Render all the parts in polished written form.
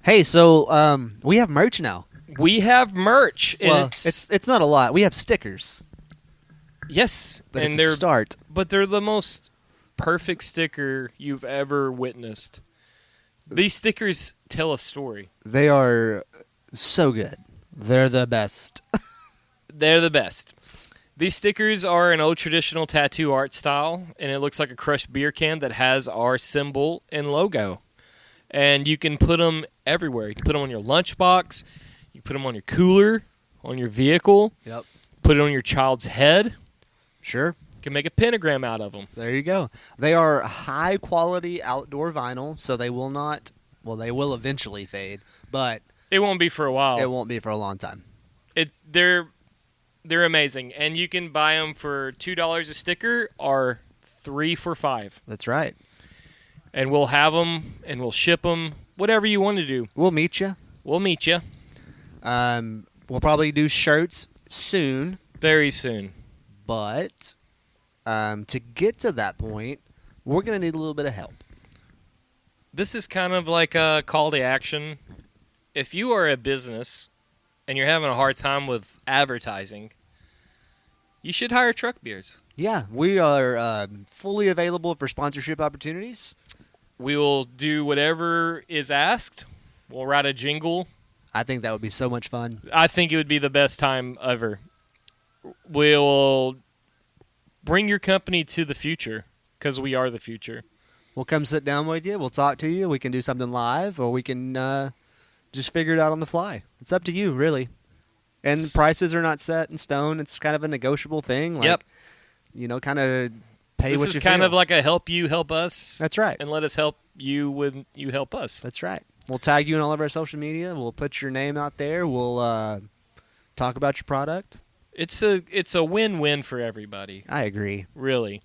Hey, so we have merch now. We have merch. Well, And it's not a lot. We have stickers, yes, but and it's a start. But they're the most perfect sticker you've ever witnessed. These stickers tell a story. They are so good. They're the best. They're the best. These stickers are an old traditional tattoo art style, and it looks like a crushed beer can that has our symbol and logo. And you can put them everywhere. You can put them on your lunchbox. You can put them on your cooler, on your vehicle. Yep. Put it on your child's head. Sure. You can make a pentagram out of them. There you go. They are high quality outdoor vinyl, so they will not. Well, they will eventually fade, but It won't be for a while. it won't be for a long time. They're amazing, and you can buy them for $2 a sticker or 3 for $5. That's right. And we'll have them, and we'll ship them, whatever you want to do. We'll meet you. We'll meet you We'll probably do shirts soon, very soon. but to get to that point, we're gonna need a little bit of help. This is kind of like a call to action. If you are a business and you're having a hard time with advertising, you should hire Truck Beers. Yeah, we are fully available for sponsorship opportunities. We will do whatever is asked. We'll write a jingle. I think that would be so much fun. I think it would be the best time ever. We'll bring your company to the future because we are the future. We'll come sit down with you. We'll talk to you. We can do something live, or we can just figure it out on the fly. It's up to you, really. And the prices are not set in stone. It's kind of a negotiable thing. Like, Yep. You know, kind of pay This what is you kind feel. of like a help you, help us. That's right. And let us help you when you help us. That's right. We'll tag you in all of our social media. We'll put your name out there. We'll talk about your product. It's a win-win for everybody, I agree. really.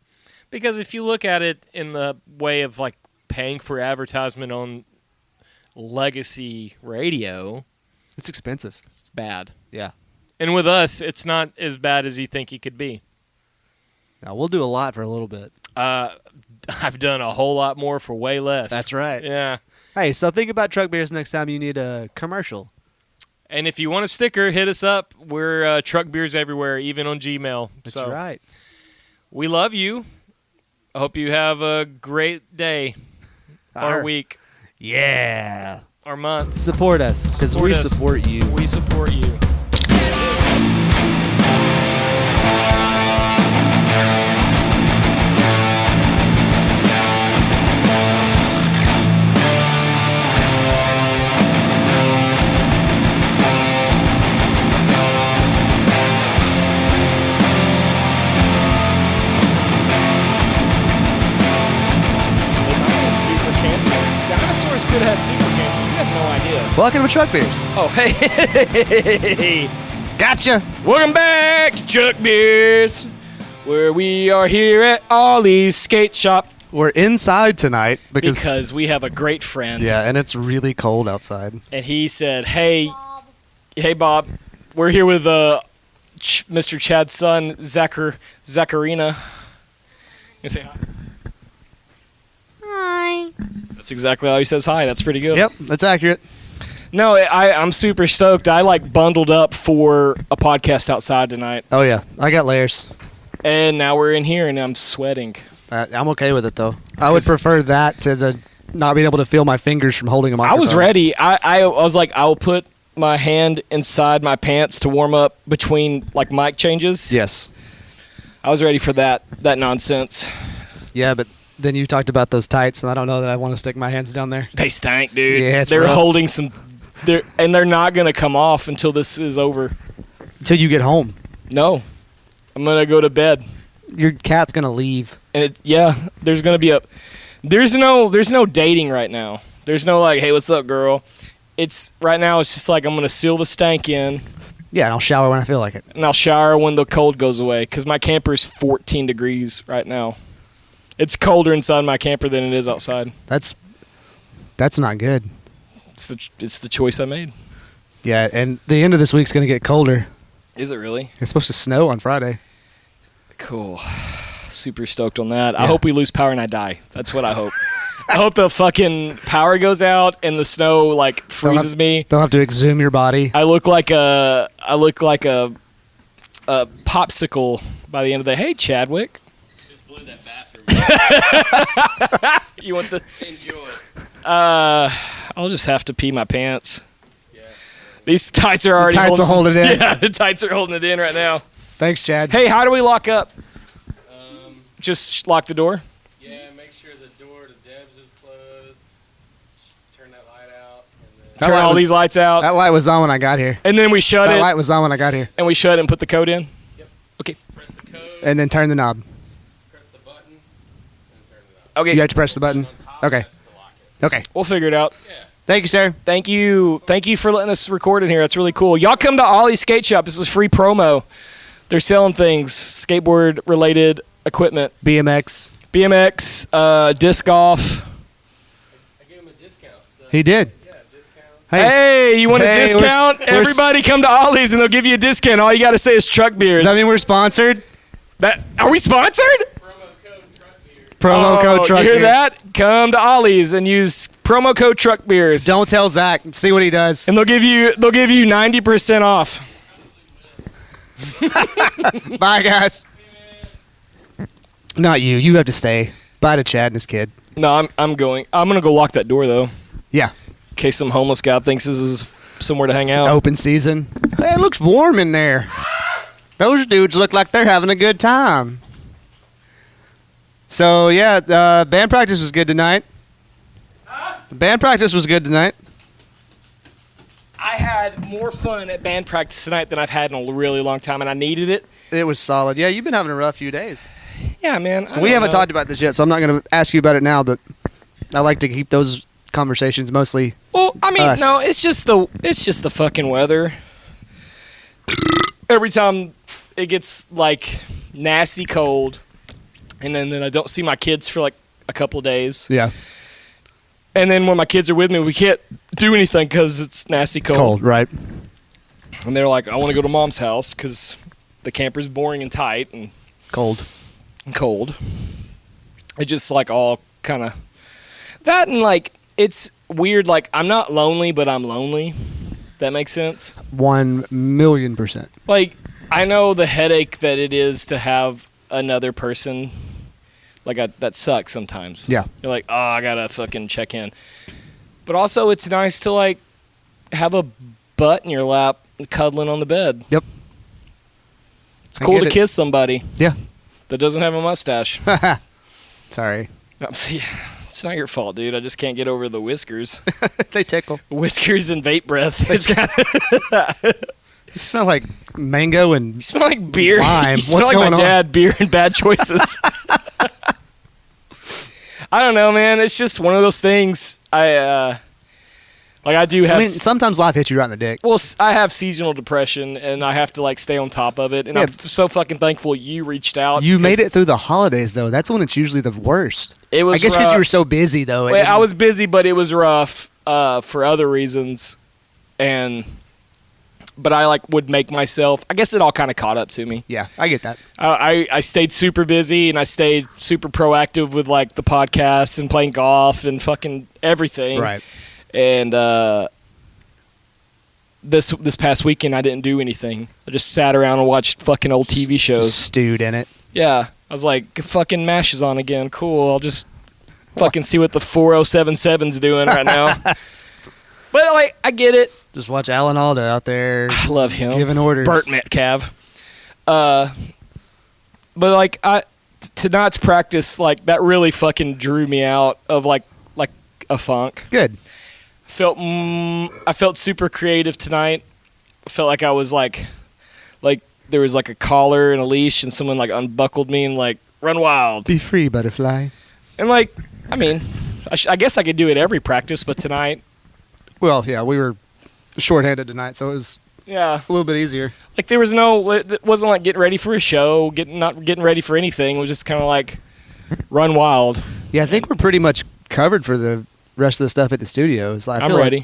Because if you look at it in the way of like paying for advertisement on legacy radio, It's expensive. it's bad. Yeah. And with us, it's not as bad as you think it could be. Now, we'll do a lot for a little bit. I've done a whole lot more for way less. That's right. Yeah. Hey, so think about Truck Beers next time you need a commercial. And if you want a sticker, hit us up. We're Truck Beers everywhere, even on Gmail. That's so right. we love you. I hope you have a great day, or week, Yeah. or month. Support us, because Support we us. support you. We support you. Super cancer. Dinosaurs could have had super cancer. You have no idea. Welcome to Truck Beers. Oh, hey. Gotcha. Welcome back to Truck Beers, where we are here at Ollie's Skate Shop. We're inside tonight Because we have a great friend. yeah, and it's really cold outside. And he said, hey, Bob, we're here with Mr. Chad's son, Zacharina. You say hi? Hi. That's exactly how he says hi. That's pretty good. Yep, that's accurate. No, I'm super stoked. I bundled up for a podcast outside tonight. Oh yeah, I got layers. And now we're in here and I'm sweating. I'm okay with it though. I would prefer that to the not being able to feel my fingers from holding a I microphone. was ready. I was like, I'll put my hand inside my pants to warm up between like mic changes. Yes. I was ready for that nonsense. Yeah, but then you talked about those tights, and I don't know that I want to stick my hands down there. They stank, dude. Yeah, it's they're rough. holding some, and they're not gonna come off until this is over. Until you get home. No, I'm gonna go to bed. Your cat's gonna leave. And there's gonna be there's no dating right now. There's no like, hey, what's up, girl? It's right now. It's just like I'm gonna seal the stank in, Yeah, and I'll shower when I feel like it. and I'll shower when the cold goes away. Cause my camper is 14 degrees right now. It's colder inside my camper than it is outside. That's not good. It's the choice I made. Yeah, and the end of this week's gonna get colder. Is it really? It's supposed to snow on Friday. Cool. Super stoked on that. Yeah. I hope we lose power and I die. That's what I hope. I hope the fucking power goes out and the snow like freezes me. They'll have to exhume your body. I look like a popsicle by the end of the day. Hey, Chadwick. Just blew that bathroom. You want the? Enjoy. I'll just have to pee my pants. Yeah. These tights are already Tights will hold it in. Yeah, the tights are holding it in right now. Thanks, Chad. Hey, how do we lock up? Just lock the door. Yeah, make sure the door to Deb's is closed. Turn that light out. And That Turn light all was- these lights out, That light was on when I got here. and then we shut That it. light was on when I got here. And we shut it and put the code in. Okay. press the code, And then turn the knob. press the button, and turn it on. Okay. You have to press the button. On top, Okay. that's to lock it. Okay. We'll figure it out. Yeah. Thank you, sir. Thank you for letting us record in here. That's really cool. Y'all come to Ollie's Skate Shop. This is free promo. They're selling things, skateboard related equipment, BMX. BMX, disc golf. I gave him a discount. So He did. yeah, discount. Hey, you want a Hey, discount? we're Everybody come to Ollie's and they'll give you a discount. All you got to say is truck beers. Does that mean we're sponsored? Are we sponsored? Promo code truck beer. Promo code truck. You hear Beer. that? Come to Ollie's and use promo code truck beers. Don't tell Zach. See what he does. And they'll give you 90% off. Bye, guys. Not you. You have to stay. Bye to Chad and his kid. No, I'm going. I'm gonna go lock that door though, Yeah. in case some homeless guy thinks this is somewhere to hang out. Open season. Hey, it looks warm in there. Those dudes look like they're having a good time. So, yeah, band practice was good tonight. Band practice was good tonight. I had more fun at band practice tonight than I've had in a really long time, and I needed it. It was solid. Yeah, you've been having a rough few days. Yeah, man. We haven't talked about this yet, so I'm not going to ask you about it now, but I like to keep those conversations mostly. Well, I mean, us. no, it's just the fucking weather. Every time it gets like nasty cold, and then I don't see my kids for like a couple of days, Yeah. and then when my kids are with me, we can't do anything because it's nasty cold. Cold, right? And they're like, I want to go to mom's house because the camper's boring and tight and Cold. cold. It just like all kind of that, and like it's weird. Like I'm not lonely, but I'm lonely. That makes sense. 1,000,000%. Like I know the headache that it is to have another person. Like that sucks sometimes. Yeah. You're like, oh, I gotta fucking check in. But also, it's nice to like have a butt in your lap, cuddling on the bed. Yep. It's I cool get to it. kiss somebody Yeah. that doesn't have a mustache. Sorry. It's not your fault, dude. I just can't get over the whiskers. They tickle. Whiskers and vape breath. It's kind of, You smell like mango and you smell like beer. Lime. You smell What's like going my on? dad, beer and bad choices. I don't know, man. It's just one of those things. I do have. I mean, sometimes life hits you right in the dick. Well, I have seasonal depression, and I have to like stay on top of it. And Yeah. I'm so fucking thankful you reached out. You made because it through the holidays, though. That's when it's usually the worst. It was. I guess because rough. you were so busy, though. Well, I was busy, but it was rough for other reasons, but I like would make myself. I guess it all kind of caught up to me. Yeah, I get that. I stayed super busy and I stayed super proactive with like the podcast and playing golf and fucking everything. Right. And this past weekend I didn't do anything. I just sat around and watched fucking old TV shows. Just stewed in it. Yeah, I was like, fucking MASH is on again. Cool. I'll just fucking see what the 4077's doing right now. But like, I get it. Just watch Alan Alda out there I love him. giving orders. Burt Metcalf. But like tonight's practice, like that really fucking drew me out of like a funk. Good. I felt super creative tonight. I felt like I was like there was like a collar and a leash and someone like unbuckled me and like run wild. Be free, butterfly. And like, I mean, I guess I could do it every practice, but tonight, Well, yeah, we were shorthanded tonight, so it was yeah. a little bit easier. Like there was it wasn't like getting ready for a show, not getting ready for anything. It was just kind of like run wild. Yeah, I think we're pretty much covered for the rest of the stuff at the studios. I I'm feel ready.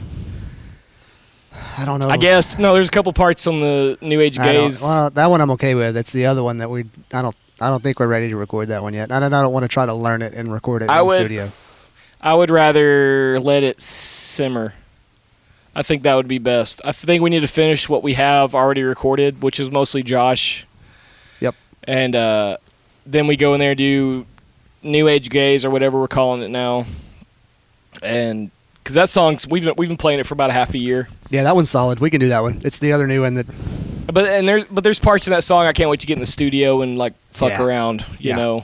I don't know. I guess no. There's a couple parts on the New Age Gaze. Well, that one I'm okay with. That's the other one that I don't think we're ready to record that one yet. I don't want to try to learn it and record it in the studio. I would rather let it simmer. I think that would be best. I think we need to finish what we have already recorded, which is mostly Josh. Yep. And then we go in there and do New Age Gaze or whatever we're calling it now. And because that song's we've been playing it for about a half a year. Yeah, that one's solid. We can do that one. It's the other new one that. But there's parts of that song I can't wait to get in the studio and like fuck around. You know.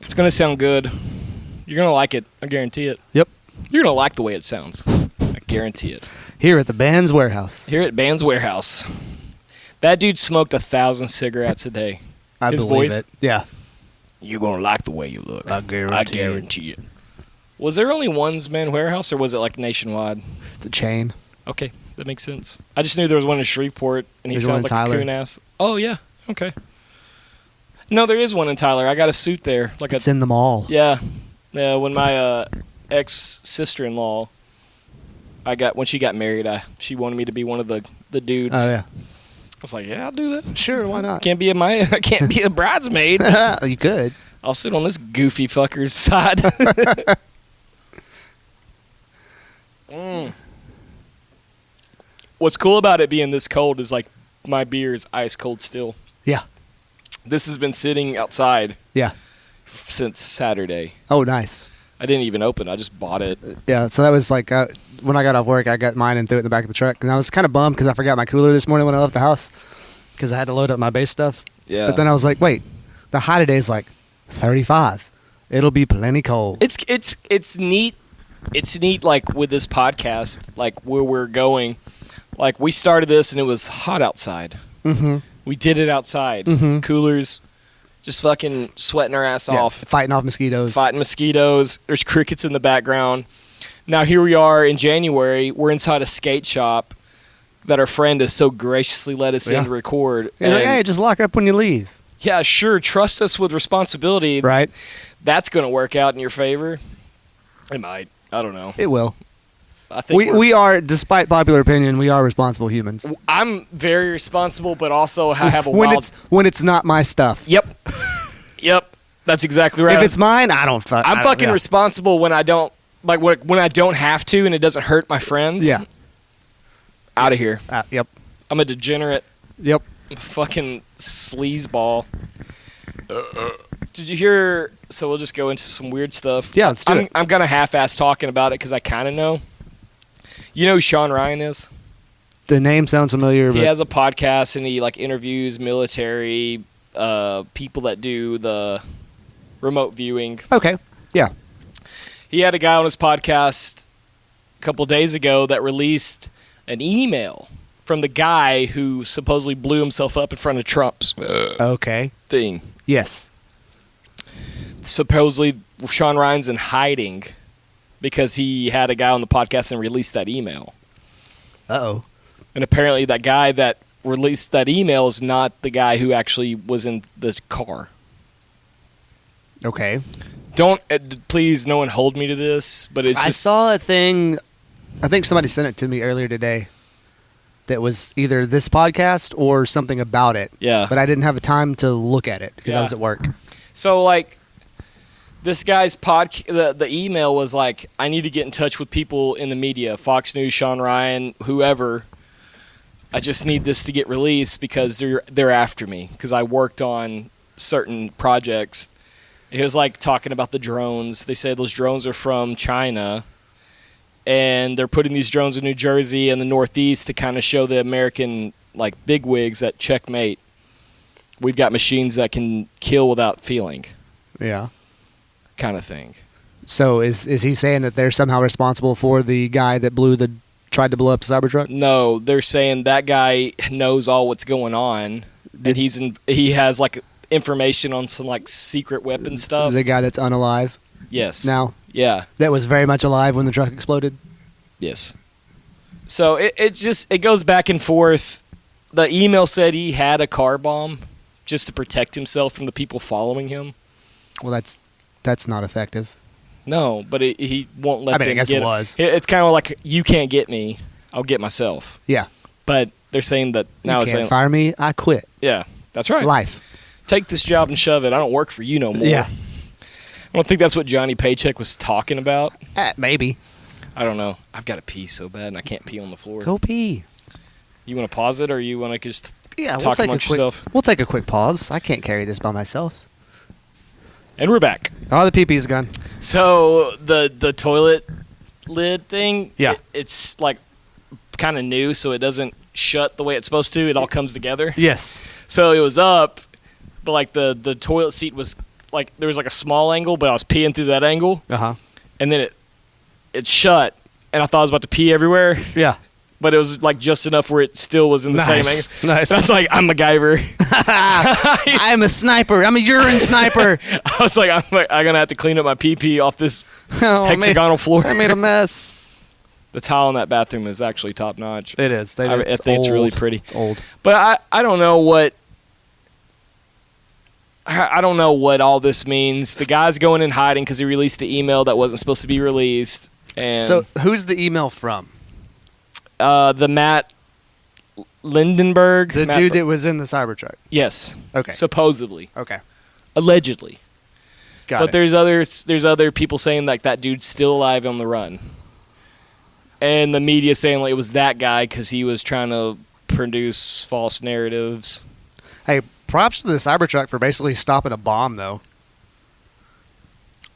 It's gonna sound good. You're gonna like it. I guarantee it. Yep. You're gonna like the way it sounds. I guarantee it. Here at the band's warehouse. Here at Band's Warehouse. That dude smoked 1,000 cigarettes a day. I His believe voice. it. Yeah. You're gonna like the way you look. I guarantee it. Was there only one Band's Warehouse, or was it like nationwide? It's a chain. Okay, that makes sense. I just knew there was one in Shreveport, and he There's one sounds in like Tyler. a coon ass. Oh yeah. Okay. No, there is one in Tyler. I got a suit there. It's in the mall. Yeah. Yeah, when my ex-sister-in-law, when she got married, she wanted me to be one of the dudes. Oh, yeah. I was like, yeah, I'll do that. Sure, why not? I can't be a bridesmaid. You could. I'll sit on this goofy fucker's side. What's cool about it being this cold is like my beer is ice cold still. Yeah. This has been sitting outside Yeah. since Saturday. Oh, nice. I didn't even open. I just bought it. Yeah, so that was like when I got off work, I got mine and threw it in the back of the truck. And I was kind of bummed because I forgot my cooler this morning when I left the house because I had to load up my base stuff. Yeah. But then I was like, wait, the high today is like 35. It'll be plenty cold. It's neat. It's neat, like with this podcast, like where we're going. Like we started this and it was hot outside. Mm-hmm. We did it outside. Mhm. Coolers, just fucking sweating our ass off. Fighting off mosquitoes. Fighting mosquitoes. There's crickets in the background. Now here we are in January. We're inside a skate shop that our friend has so graciously let us in to record. He's like, And hey, just lock up when you leave. yeah, sure. Trust us with responsibility. Right? That's going to work out in your favor. It might. I don't know. It will. I think We are, despite popular opinion, we are responsible humans. I'm very responsible, but also I have a when wild. when it's not my stuff. Yep. Yep. That's exactly right. If it's mine, I don't fuck. I'm fucking responsible when I don't when I don't have to and it doesn't hurt my friends. Yeah. Out of here. Yep. I'm a degenerate. Yep. Fucking sleazeball. Did you hear? So we'll just go into some weird stuff. Yeah, let's do it. I'm gonna half-ass talking about it because I kind of know. You know who Sean Ryan is? The name sounds familiar. He but has a podcast and he like interviews military people that do the remote viewing. Okay. Yeah. He had a guy on his podcast a couple days ago that released an email from the guy who supposedly blew himself up in front of Trump's Okay. thing. Yes. Supposedly Sean Ryan's in hiding because he had a guy on the podcast and released that email. Uh-oh. And apparently that guy that released that email is not the guy who actually was in the car. Okay. Don't please, no one hold me to this, but it's I just saw a thing. I think somebody sent it to me earlier today. That was either this podcast or something about it. yeah. But I didn't have a time to look at it because I Yeah. was at work. So like this guy's the email was like, I need to get in touch with people in the media, Fox News, Sean Ryan, whoever. I just need this to get released because they're after me because I worked on certain projects. He was like talking about the drones. They say those drones are from China, and they're putting these drones in New Jersey and the Northeast to kind of show the American like bigwigs that checkmate. We've got machines that can kill without feeling, Yeah. kind of thing. So is he saying that they're somehow responsible for the guy that tried to blow up the Cybertruck? No, they're saying that guy knows all what's going on, and he has like information on some like secret weapon stuff. The guy that's unalive Yes. now? Yeah. That was very much alive when the truck exploded? Yes. So it goes back and forth. The email said he had a car bomb just to protect himself from the people following him. Well, that's not effective. No, but he won't let I mean, I them guess get it was. It's kind of like, you can't get me, I'll get myself. Yeah. But they're saying that now You it's can't saying, fire me. I quit. yeah, that's right. Life. Take this job and shove it. I don't work for you no more. Yeah. don't think that's what Johnny Paycheck was talking about. Maybe. I don't know. I've got to pee so bad, and I can't pee on the floor. Go pee. You want to pause it, or you want to just Yeah, talk amongst yourself? We'll take a quick pause. I can't carry this by myself. And we're back. Oh, the pee-pee's gone. So the toilet lid thing, Yeah. it's like kind of new, so it doesn't shut the way it's supposed to. It all comes together. Yes. So it was up, but like the toilet seat was like there was like a small angle, but I was peeing through that angle, Uh-huh. and then it shut, and I thought I was about to pee everywhere, Yeah. but it was like just enough where it still was in the same angle. Nice. And I was like, I'm MacGyver. I'm a sniper. I'm a urine sniper. I was like, I'm gonna have to clean up my pee off this Oh, hexagonal floor. I made a mess. The tile in that bathroom is actually top notch. It is. I think it's really pretty. It's old. But I don't know what all this means. The guy's going in hiding because he released an email that wasn't supposed to be released. And So, who's the email from? the Matt Lindenberg, The dude that was in the Cybertruck. yes, Okay. supposedly, Okay. allegedly. Got But it. there's other people saying like that dude's still alive on the run, and the media saying like it was that guy because he was trying to produce false narratives. Hey, props to the Cybertruck for basically stopping a bomb, though.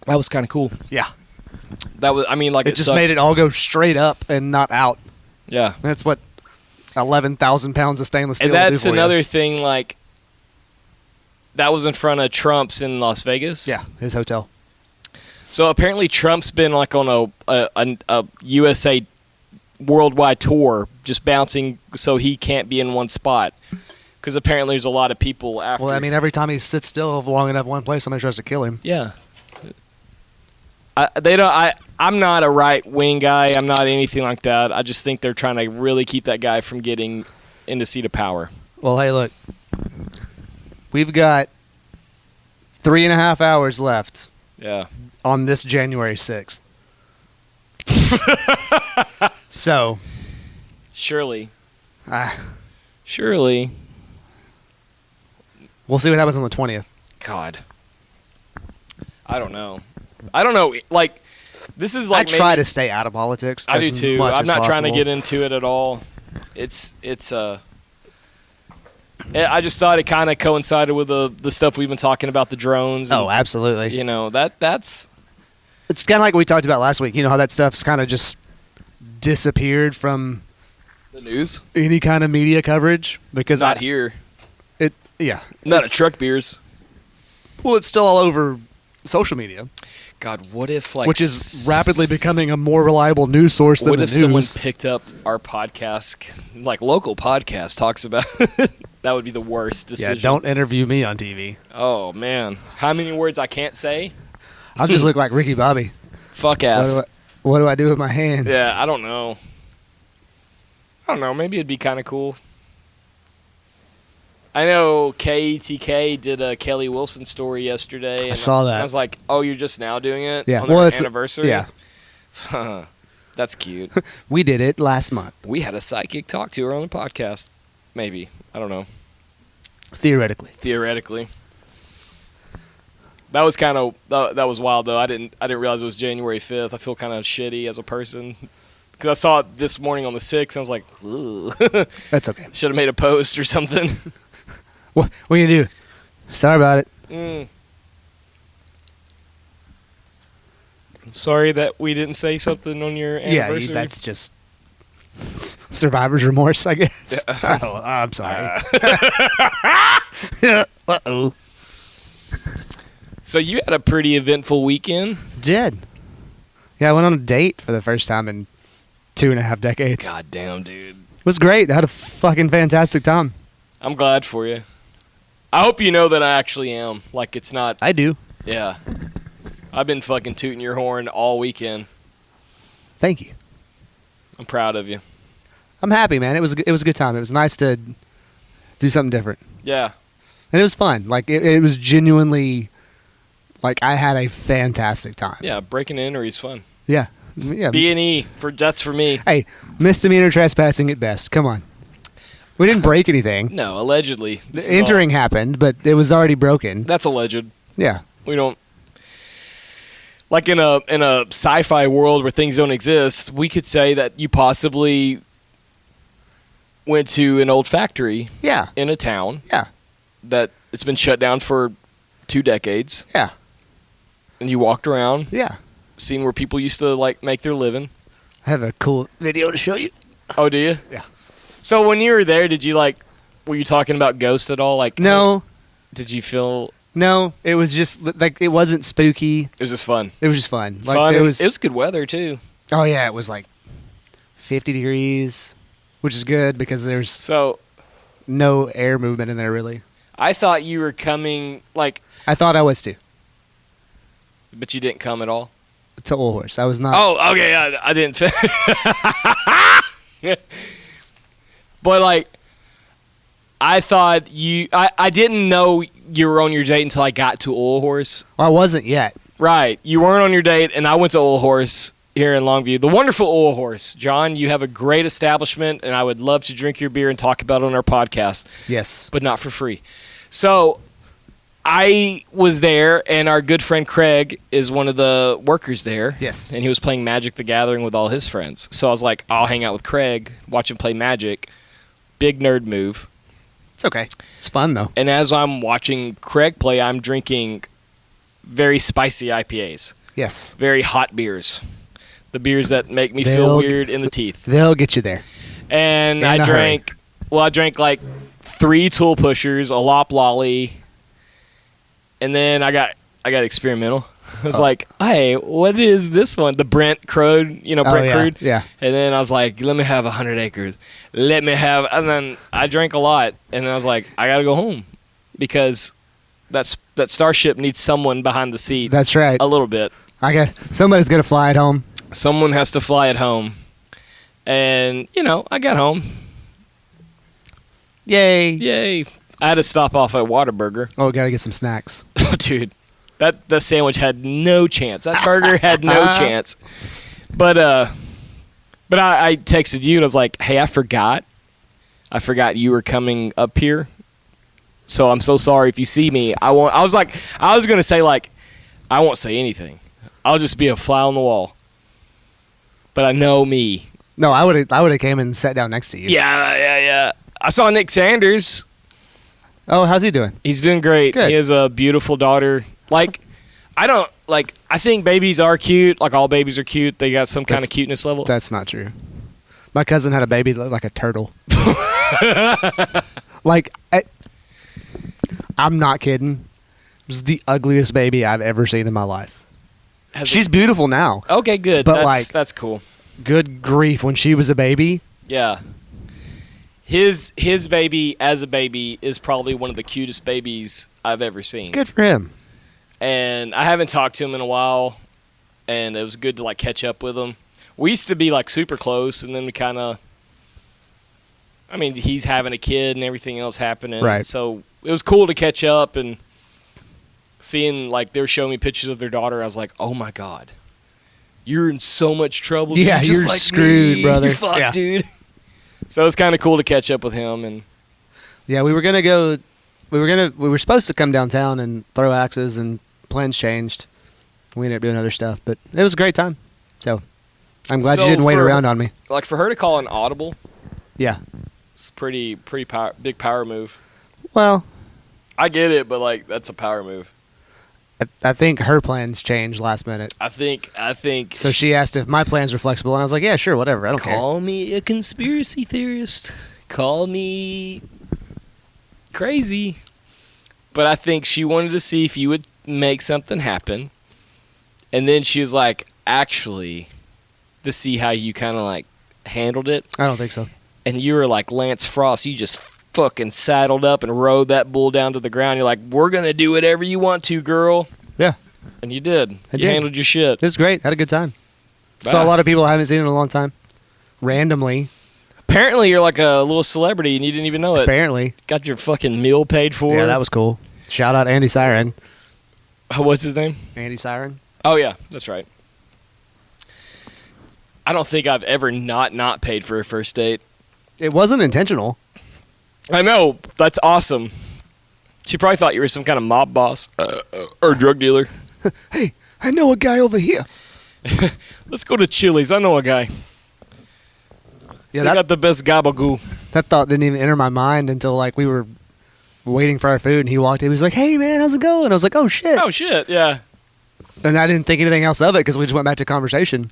That was kind of cool. Yeah. That was, I mean, like It just sucks. made it all go straight up and not out. Yeah, That's what 11,000 pounds of stainless steel and will do that's for you. another thing. Like that was in front of Trump's in Las Vegas. Yeah, his hotel. So apparently Trump's been like on a USA worldwide tour, just bouncing so he can't be in one spot. Because apparently there's a lot of people after. Well, I mean, every time he sits still long enough in one place, somebody tries to kill him. yeah. I'm not a right wing guy. I'm not anything like that. I just think they're trying to really keep that guy from getting into seat of power. Well, hey, look. We've got 3.5 hours left Yeah. on this January 6th. So, Surely. uh, Surely. we'll see what happens on the 20th. God. I don't know. Like, this is like I try maybe- to stay out of politics. I do as too. much I'm as not trying to possible. get into it at all. I just thought it kind of coincided with the stuff we've been talking about, the drones. And, Oh, absolutely. you know, that's It's kind of like we talked about last week. You know how that stuff's kind of just disappeared from the news. any kind of media coverage because Not here. Yeah. Not at Truck Beers. Well, it's still all over social media, God, what if like which is rapidly becoming a more reliable news source than What the if news. someone picked up our podcast, like local podcast, talks about? That would be the worst Yeah, decision. don't interview me on TV. Oh man, how many words I can't say? I'll just look like Ricky Bobby. Fuck ass. What do I do with my hands? Yeah, I don't know. Maybe it'd be kind of cool. I know KETK did a Kelly Wilson story yesterday. And I saw that. I was like, "Oh, you're just now doing it Yeah, on well, their it's- anniversary." yeah. That's cute. We did it last month, We had a psychic talk to her on the podcast. Maybe, I don't know. theoretically. Theoretically, that was kind of that was wild though. I didn't realize it was January 5th. I feel kind of shitty as a person because I saw it this morning on the 6th. And I was like, "Ooh." That's okay. Should have made a post or something. What are you gonna do? Sorry about it. I'm sorry that we didn't say something on your Yeah, anniversary. that's just survivor's remorse, I guess. Oh, I'm sorry. Uh-oh. So you had a pretty eventful weekend. Did. Yeah, I went on a date for the first time in 2.5 decades. God damn, dude. It was great. I had a fucking fantastic time. I'm glad for you. I hope you know that I actually am. Like, it's not... I do. Yeah. I've been fucking tooting your horn all weekend. Thank you. I'm proud of you. I'm happy, man. It was a good time. It was nice to do something different. Yeah. And it was fun. Like, it was genuinely... Like, I had a fantastic time. Yeah, breaking in or he's fun. Yeah. Yeah. B&E, that's for me. Hey, misdemeanor trespassing at best. Come on. We didn't break anything. No, allegedly. The entering happened, but it was already broken. That's alleged. Yeah. We don't... like in a sci-fi world where things don't exist, we could say that you possibly went to an old factory Yeah. in a town Yeah. that it's been shut down for 2 decades, Yeah. and you walked around, Yeah. seeing where people used to like make their living. I have a cool video to show you. Oh, do you? Yeah. So when you were there, did you like? Were you talking about ghosts at all? Like, No. did you feel No. It was just like it wasn't spooky. it was just fun? It was just fun. Like Fun. there and was. it was good weather too. Oh yeah, it was like 50 degrees, which is good because there's So no air movement in there really. I thought you were coming, like, I thought I was too. but you didn't come at all. To Old Horse. I was not. Oh, okay. I didn't. But like, I thought you. I didn't know you were on your date until I got to Old Horse. I wasn't yet. Right. You weren't on your date, and I went to Old Horse here in Longview. The wonderful Old Horse. John, you have a great establishment, and I would love to drink your beer and talk about it on our podcast, Yes. but not for free. So I was there, and our good friend Craig is one of the workers there. Yes. And he was playing Magic the Gathering with all his friends. So I was like, I'll hang out with Craig, watch him play Magic. Big nerd move. It's okay. It's fun though. And as I'm watching Craig play, I'm drinking very spicy IPAs, Yes. very hot beers, the beers that make me feel weird in the teeth. They'll get you there. And In I a drank, I drank like 3 Tool Pushers, a Lop Lolly, and then I got experimental. I was like, hey, what is this one? The Brent Crude, Brent yeah. Crude. Yeah. And then I was like, let me have 100 acres. And then I drank a lot, and then I was like, I got to go home because that Starship needs someone behind the seat That's right. a little bit. Somebody's gonna fly it home. Someone has to fly it home. And, I got home. Yay. Yay. I had to stop off at Whataburger. Oh, we gotta get some snacks. Oh, dude. That sandwich had no chance. That burger had no chance. But I texted you and I was like, hey, I forgot you were coming up here. So I'm so sorry if you see me. I was gonna say like, I won't say anything. I'll just be a fly on the wall. But I know me. No, I would have came and sat down next to you. Yeah. I saw Nick Sanders. Oh, how's he doing? He's doing great. Good. He has a beautiful daughter. Like, I think babies are cute. Like, all babies are cute. They got some kind of cuteness level. That's not true. My cousin had a baby that looked like a turtle. I'm not kidding. It was the ugliest baby I've ever seen in my life. She's beautiful now. Okay, good. But that's cool. Good grief, when she was a baby. Yeah. His baby as a baby is probably one of the cutest babies I've ever seen. Good for him. And I haven't talked to him in a while, and it was good to like catch up with him. We used to be like super close, and then we kind of, he's having a kid and everything else happening. Right. So it was cool to catch up and seeing like they were showing me pictures of their daughter. I was like, oh my God, you're in so much trouble. Yeah, just you're like screwed, me. brother. Fuck, Yeah. dude. So it was kind of cool to catch up with him. And Yeah, we were supposed to come downtown and throw axes, and plans changed. We ended up doing other stuff, but it was a great time. So I'm glad you didn't wait around on me. Like for her to call an audible, Yeah. it's pretty big power move. Well, I get it, but like that's a power move. I think her plans changed last minute. I think. So she asked if my plans were flexible, and I was like, yeah, sure, whatever. I don't care. Call me a conspiracy theorist. Call me crazy. But I think she wanted to see if you would make something happen. And then she was like, actually, to see how you kind of like handled it. I don't think so. And you were like Lance Frost. You just fucking saddled up and rode that bull down to the ground. You're like, we're going to do whatever you want to, girl. Yeah. And you did. I You did. handled your shit. It was great. Had a good time. Bye. Saw a lot of people I haven't seen in a long time. Randomly. Apparently, you're like a little celebrity and you didn't even know it. Apparently. Got your fucking meal paid for. Yeah, that was cool. Shout out Andy Siren. What's his name? Andy Siren. Oh, yeah, that's right. I don't think I've ever not paid for a first date. It wasn't intentional. I know. That's awesome. She probably thought you were some kind of mob boss or drug dealer. Hey, I know a guy over here. Let's go to Chili's. I know a guy. Yeah, They got the best gabagoo. that thought didn't even enter my mind until like we were waiting for our food, and he walked in. He was like, "Hey, man, how's it going?" I was like, "Oh shit!" Oh shit, yeah. And I didn't think anything else of it because we just went back to conversation.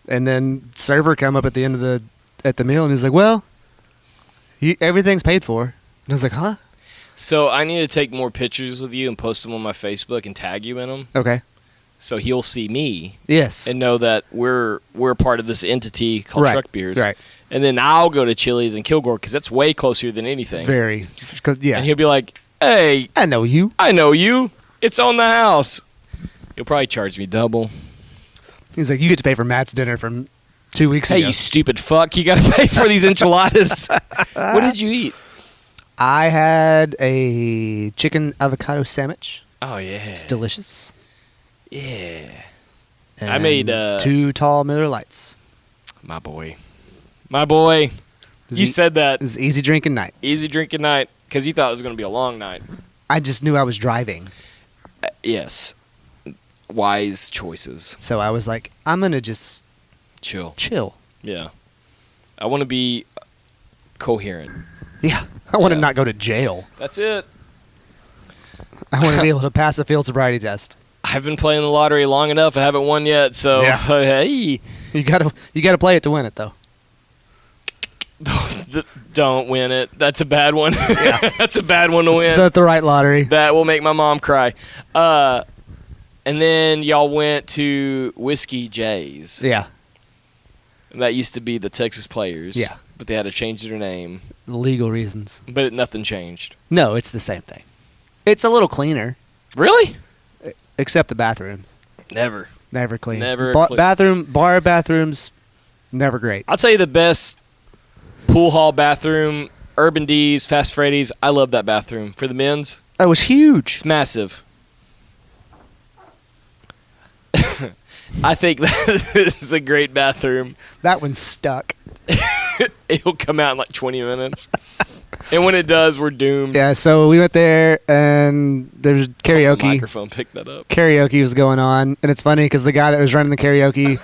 And then server come up at the end of the meal, and he's like, "Well, everything's paid for." And I was like, "Huh? So I need to take more pictures with you and post them on my Facebook and tag you in them, Okay. so he'll see me Yes." and know that we're part of this entity called Right, Truck Beers. right. And then I'll go to Chili's in Kilgore because that's way closer than anything. Very. 'Cause, yeah. And he'll be like, "Hey, I know you. I know you. It's on the house." He'll probably charge me double. He's like, "You get to pay for Matt's dinner from 2 weeks Hey, ago." you stupid fuck! You gotta pay for these enchiladas. What did you eat? I had a chicken avocado sandwich. Oh yeah, It's delicious. yeah. And I made, 2 tall Miller Lights. My boy, my boy. You said that It was easy drinking night. easy drinking night because you thought it was gonna be a long night. I just knew I was driving, Yes, wise choices. so I was like, I'm gonna just Chill. chill. Yeah, I want to be coherent. Yeah, I want to Yeah. not go to jail. That's it. I want to be able to pass a field sobriety test. I've been playing the lottery long enough. I haven't won yet, so Yeah. hey, You gotta play it to win it, though. don't win it. That's a bad one. That's a bad one to It's win. not the right lottery. That will make my mom cry. And then y'all went to Whiskey J's. Yeah, That used to be the Texas Players. Yeah. But they had to change their name. legal reasons. But nothing changed. No, it's the same thing. It's a little cleaner, Really? except the bathrooms. Never. Never clean. Never clean. Bar bathrooms, never great. I'll tell you the best pool hall bathroom, Urban D's, Fast Freddy's. I love that bathroom. For the men's, That was huge. it's massive. I think that is a great bathroom. That one's stuck. It'll come out in like 20 minutes. And when it does, we're doomed. Yeah, so we went there, and there's The karaoke. microphone picked that up. Karaoke was going on, and it's funny because the guy that was running the karaoke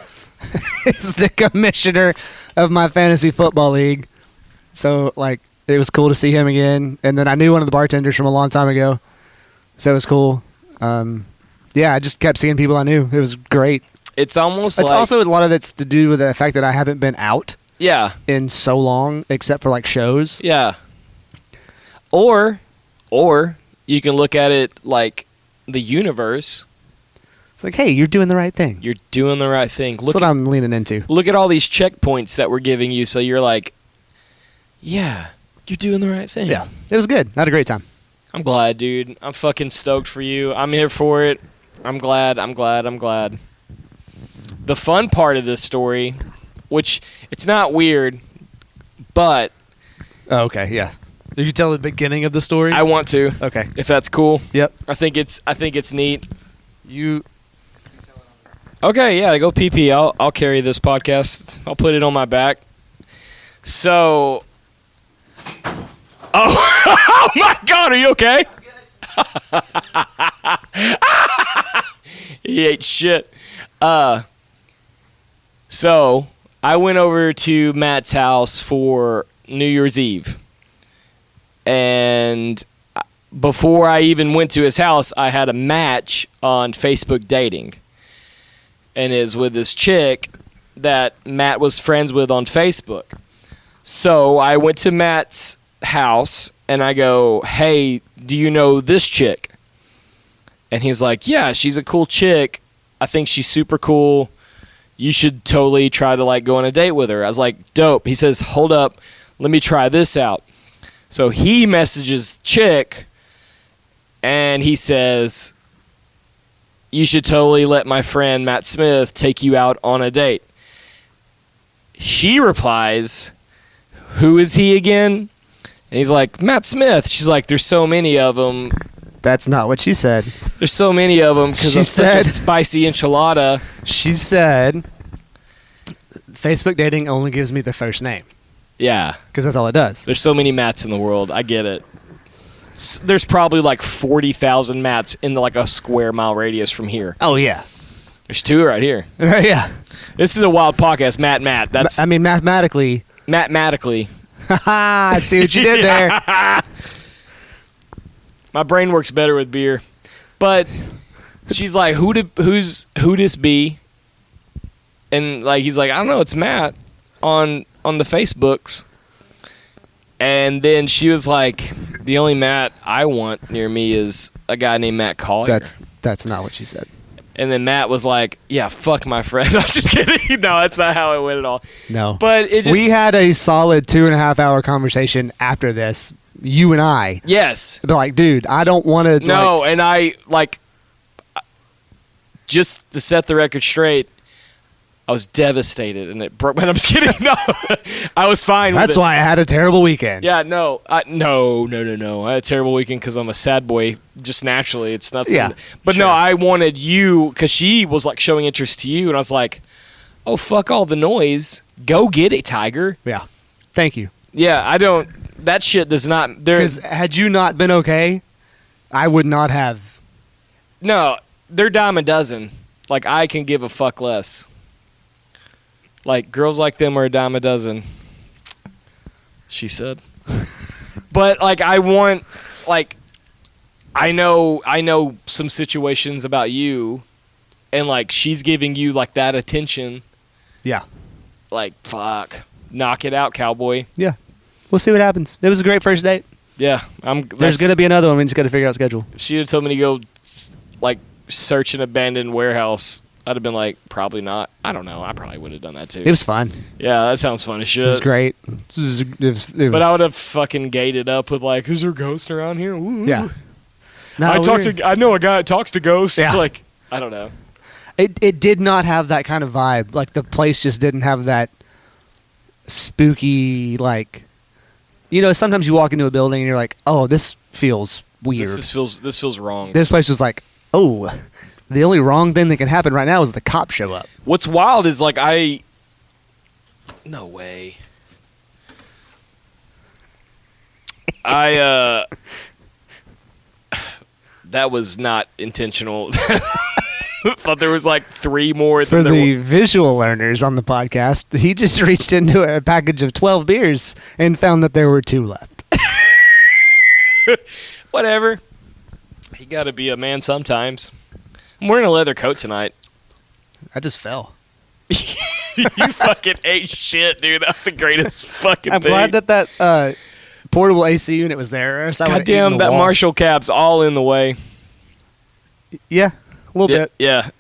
is the commissioner of my fantasy football league. So, like, it was cool to see him again. And then I knew one of the bartenders from a long time ago, so it was cool. Yeah, I just kept seeing people I knew. It was great. It's almost It's like also a lot of it's to do with the fact that I haven't been out yeah, in so long, except for like shows. yeah. Or you can look at it like the universe. It's like, hey, you're doing the right thing. You're doing the right thing. That's what I'm leaning into. Look at all these checkpoints that we're giving you, so you're like, yeah, you're doing the right thing. Yeah, it was good. I had a great time. I'm glad, dude. I'm fucking stoked for you. I'm here for it. I'm glad. The fun part of this story, which it's not weird, but Oh, okay, yeah. You can tell the beginning of the story. I want to, Okay. if that's cool. Yep. I think it's neat. You. Okay, yeah, go pee. I'll carry this podcast. I'll put it on my back. So, oh my God, are you okay? He ate shit. So I went over to Matt's house for New Year's Eve, and before I even went to his house, I had a match on Facebook dating, and is with this chick that Matt was friends with on Facebook. So I went to Matt's house and I go, "Hey, do you know this chick?" And he's like, "Yeah, she's a cool chick. I think she's super cool. You should totally try to like go on a date with her." I was like, "Dope." He says, "Hold up, let me try this out." So he messages chick and he says, "You should totally let my friend Matt Smith take you out on a date." She replies, "Who is he again?" And he's like, "Matt Smith." She's like, "There's so many of them. That's not what she said. There's so many of them because She I'm such a said- spicy enchilada." She said, Facebook dating only gives me the first name Yeah. because that's all it does. There's so many Matts in the world. I get it. There's probably like 40,000 Matts in like a square mile radius from here. Oh yeah. There's 2 right here. Yeah. This is a wild podcast, Matt. That's I mean, mathematically. mathematically. I see what you did there. My brain works better with beer. But she's like, who this be? And like he's like, I don't know, it's Matt on the Facebooks. And then she was like, the only Matt I want near me is a guy named Matt Collier. That's not what she said. And then Matt was like, yeah, fuck my friend. I'm just kidding. No, that's not how it went at all. No. But it just... We had a solid 2.5 hour conversation after this, you and I. Yes. They're like, dude, I don't want to. No, and I, like, just to set the record straight, I was devastated, and it broke. But I'm just kidding. No, I was fine with it. That's why I had a terrible weekend. Yeah, no. No. I had a terrible weekend because I'm a sad boy, just naturally. It's nothing. Yeah, But sure. no, I wanted you, because she was, like, showing interest to you, and I was like, oh, fuck all the noise. Go get it, Tiger. Yeah. Thank you. Yeah, I don't. That shit does not. Because had you not been okay, I would not have. No, they're dime a dozen. Like, I can give a fuck less. Like, girls like them are a dime a dozen, she said. But, like, I want, like, I know some situations about you, and, like, she's giving you, like, that attention. Yeah. Like, fuck. Knock it out, cowboy. Yeah. We'll see what happens. It was a great first date. Yeah. There's going to be another one. We just got to figure out schedule. If she had told me to go, like, search an abandoned warehouse, I'd have been like, probably not. I don't know. I probably would have done that too. It was fun. Yeah, that sounds fun as shit. It was great. It was But I would have fucking gated up with like, is there a ghost around here? Ooh. Yeah. No, I know a guy that talks to ghosts. Yeah. Like, I don't know. It did not have that kind of vibe. Like, the place just didn't have that spooky, like, you know, sometimes you walk into a building and you're like, oh, this feels weird. This feels wrong. This place is like, oh, the only wrong thing that can happen right now is the cops show up. What's wild is like no way. That was not intentional. Thought there was like 3 more. For than the visual learners on the podcast, he just reached into a package of 12 beers and found that there were 2 left. Whatever. You got to be a man sometimes. I'm wearing a leather coat tonight. I just fell. You fucking ate shit, dude. That's the greatest fucking I'm thing. glad that portable AC unit was there. or else I would've eaten Goddamn, the that wall. Marshall cap's all in the way. Yeah, a little bit. Yeah.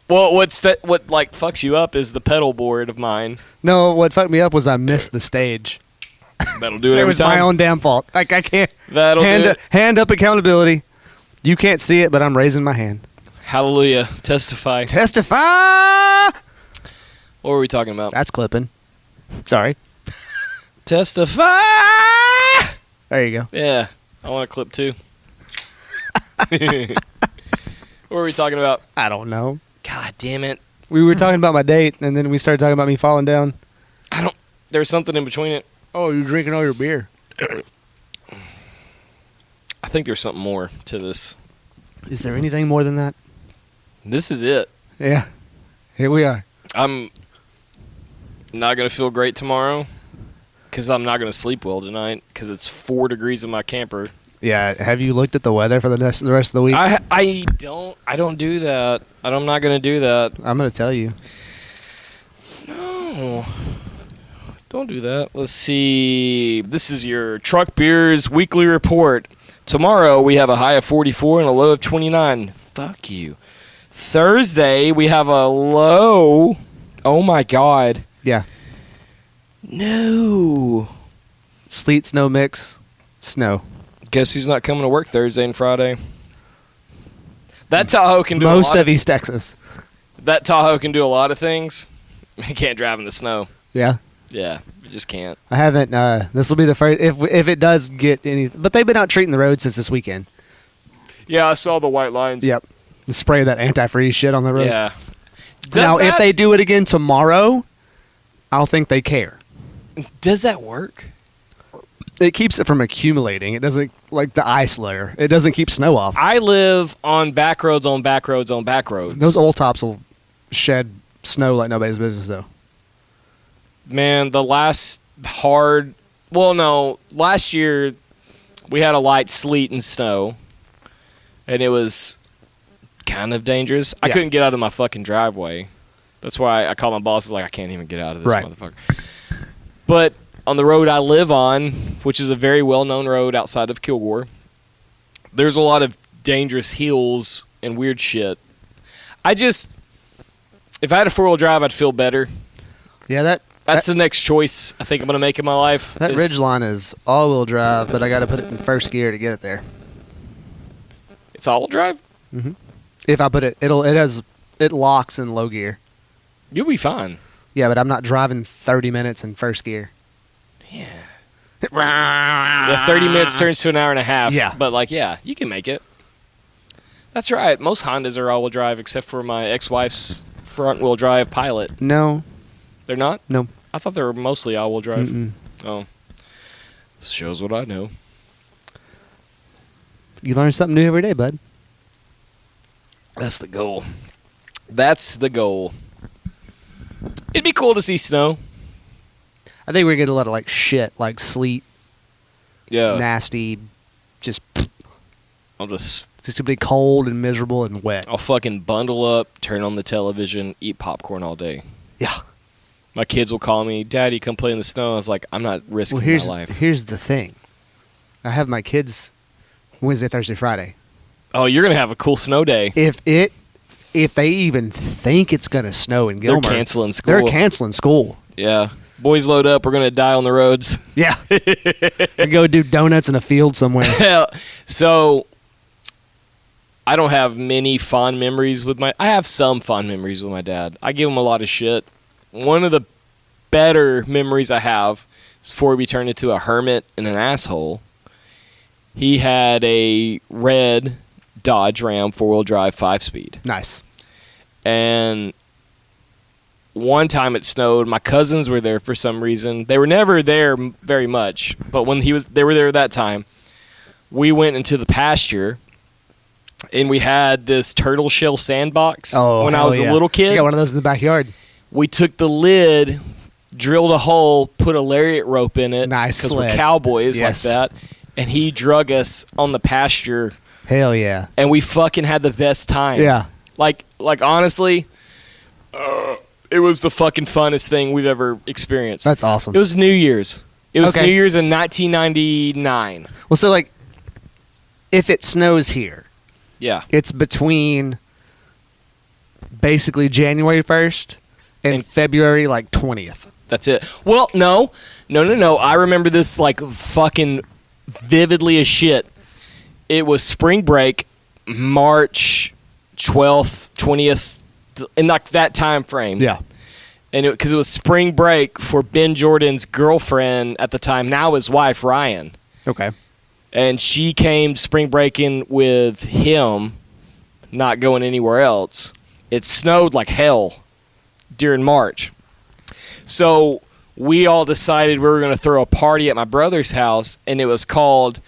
Well, what like fucks you up is the pedal board of mine. No, what fucked me up was I missed the stage. That'll do it It every was time. my own damn fault. Like, I can't. That'll do it. Hand up accountability. You can't see it, but I'm raising my hand. Hallelujah. Testify. Testify! What were we talking about? That's clipping. Sorry. Testify! There you go. Yeah. I want a clip too. What were we talking about? I don't know. God damn it. We were talking about my date, and then we started talking about me falling down. There was something in between it. Oh, you're drinking all your beer. I think there's something more to this. Is there anything more than that? This is it. Yeah. Here we are. I'm not going to feel great tomorrow because I'm not going to sleep well tonight because it's 4 degrees in my camper. Yeah. Have you looked at the weather for the rest of the week? I don't do that. I'm not going to do that. I'm going to tell you. No. Don't do that. Let's see. This is your Truck Beers weekly report. Tomorrow we have a high of 44 and a low of 29. Fuck you. Thursday we have a low. Oh my God. Yeah. No. Sleet, snow mix, snow. Guess who's not coming to work Thursday and Friday? That Tahoe can do Most of East Texas. That Tahoe can do a lot of things. It can't drive in the snow. Yeah. Yeah, it just can't. I haven't. This will be the first. If it does get any, but they've been out treating the road since this weekend. Yeah, I saw the white lines. Yep. Spray that antifreeze shit on the road. Yeah. Now, if they do it again tomorrow, I'll think they care. Does that work? it keeps it from accumulating. It doesn't, like the ice layer. It doesn't keep snow off. I live on back roads, on back roads, on back roads. Those old tops will shed snow like nobody's business, though. Man, the last last year we had a light sleet and snow, and it was kind of dangerous. I Yeah. couldn't get out of my fucking driveway. That's why I called my boss. I can't even get out of this Right. motherfucker. But on the road I live on, which is a very well-known road outside of Kilgore, there's a lot of dangerous hills and weird shit. If I had a four-wheel drive, I'd feel better. Yeah, That's the next choice I think I'm going to make in my life. that Ridgeline is all-wheel drive, but I got to put it in first gear to get it there. It's all-wheel drive? If I put it, it locks in low gear. You'll be fine. Yeah, but I'm not driving 30 minutes in first gear. Yeah, 30 minutes turns to an hour and a half. Yeah. But, you can make it. That's right. Most Hondas are all-wheel drive except for my ex-wife's front-wheel drive Pilot. No. They're not? No. I thought they were mostly all-wheel drive. Mm-mm. Oh. This shows what I know. You learn something new every day, bud. That's the goal. That's the goal. It'd be cool to see snow. I think we're going to get a lot of, like, shit, like sleet, Yeah. nasty, just... I'll just... It's going to be cold and miserable and wet. I'll fucking bundle up, turn on the television, eat popcorn all day. Yeah. My kids will call me, Daddy, come play in the snow. I was like, I'm not risking my life. Here's the thing. I have my kids Wednesday, Thursday, Friday. Oh, you're going to have a cool snow day. If they even think it's going to snow in Gilmer, They're canceling school. They're canceling school. Yeah. Boys load up. We're going to die on the roads. Yeah. And go do donuts in a field somewhere. So, I don't have many fond memories with I have some fond memories with my dad. I give him a lot of shit. One of the better memories I have is before we turned into a hermit and an asshole. He had a red Dodge Ram 4-wheel drive 5-speed. Nice. And one time it snowed. My cousins were there for some reason. They were never there very much, but when they were there that time. We went into the pasture, and we had this turtle shell sandbox when I was a little kid. You got one of those in the backyard. We took the lid, drilled a hole, put a lariat rope in it. Nice because we're sled. cowboys Yes. like that. And he drug us on the pasture, Hell yeah. and we fucking had the best time. Yeah. Like honestly, it was the fucking funnest thing we've ever experienced. That's awesome. It was New Year's. It was Okay. New Year's in 1999. Well, so, like, if it snows here, Yeah. it's between basically January 1st and February, like, 20th. That's it. Well, no. I remember this like fucking vividly as shit. It was spring break, March 12th, 20th, in like that time frame. Yeah. And because it was spring break for Ben Jordan's girlfriend at the time, now his wife, Ryan. Okay. And she came spring breaking with him, not going anywhere else. It snowed like hell during March. So we all decided we were going to throw a party at my brother's house, and it was called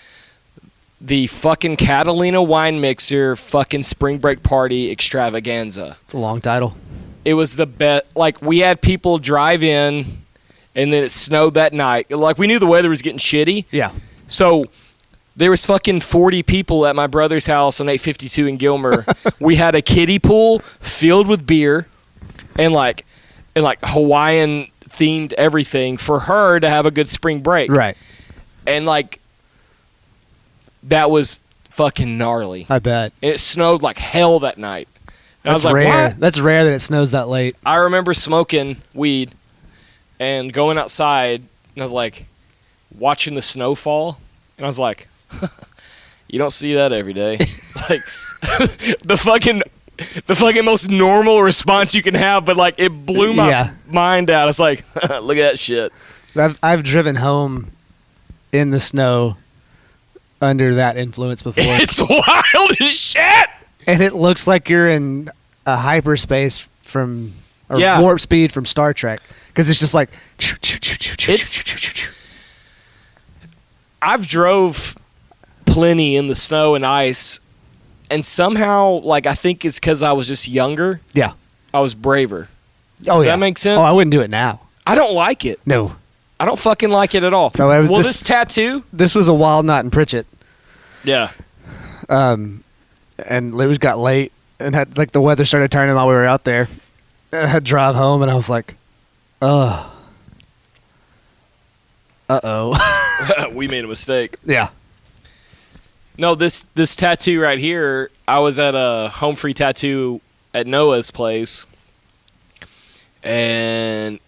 the fucking Catalina Wine Mixer fucking Spring Break Party Extravaganza. It's a long title. It was the best. Like, we had people drive in, and then it snowed that night. Like, we knew the weather was getting shitty. Yeah. So there was fucking 40 people at my brother's house on 852 in Gilmer. We had a kiddie pool filled with beer and like Hawaiian themed everything for her to have a good spring break. Right. And like that was fucking gnarly. I bet. And it snowed like hell that night. And I was That's like, rare. what? That's rare that it snows that late. I remember smoking weed and going outside, and I was like watching the snow fall, and I was like, you don't see that every day. Like the fucking most normal response you can have, but like it blew my mind out. It's like, look at that shit. I've driven home in the snow under that influence before. It's wild as shit. And it looks like you're in a hyperspace from warp speed from Star Trek, because it's just like I've drove plenty in the snow and ice, and somehow, like, I think it's because I was just younger. Yeah. I was braver. Oh, Does yeah. that make sense? Oh, I wouldn't do it now. I don't like it. No. I don't fucking like it at all. So I was- well, this- this tattoo? This was a wild night in Pritchett. Yeah. And it was got late, and had like the weather started turning while we were out there. And I had to drive home, and I was like, uh-oh. We made a mistake. Yeah. No, this tattoo right here, I was at a home free tattoo at Noah's place, and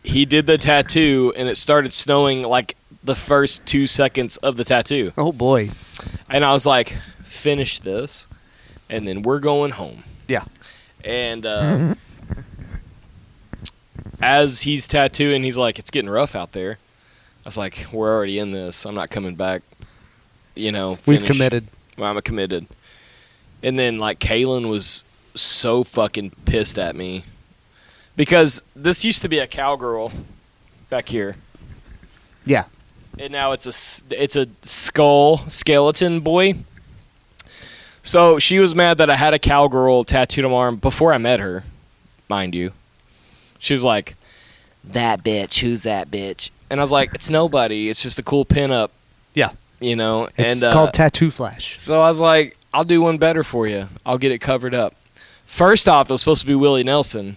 he did the tattoo, and it started snowing like the first 2 seconds of the tattoo. Oh, boy. And I was like, finish this, and then we're going home. Yeah. And as he's tattooing, he's like, it's getting rough out there. I was like, we're already in this. I'm not coming back. You know, We've finish. committed. Well, I'm committed. And then, like, Kaylin was so fucking pissed at me. Because this used to be a cowgirl back here. Yeah. And now it's a skeleton boy. So she was mad that I had a cowgirl tattooed on my arm before I met her, mind you. She was like, that bitch, who's that bitch? And I was like, it's nobody. It's just a cool pinup, Yeah. you know. It's and called Tattoo Flash. So I was like, I'll do one better for you. I'll get it covered up. First off, it was supposed to be Willie Nelson.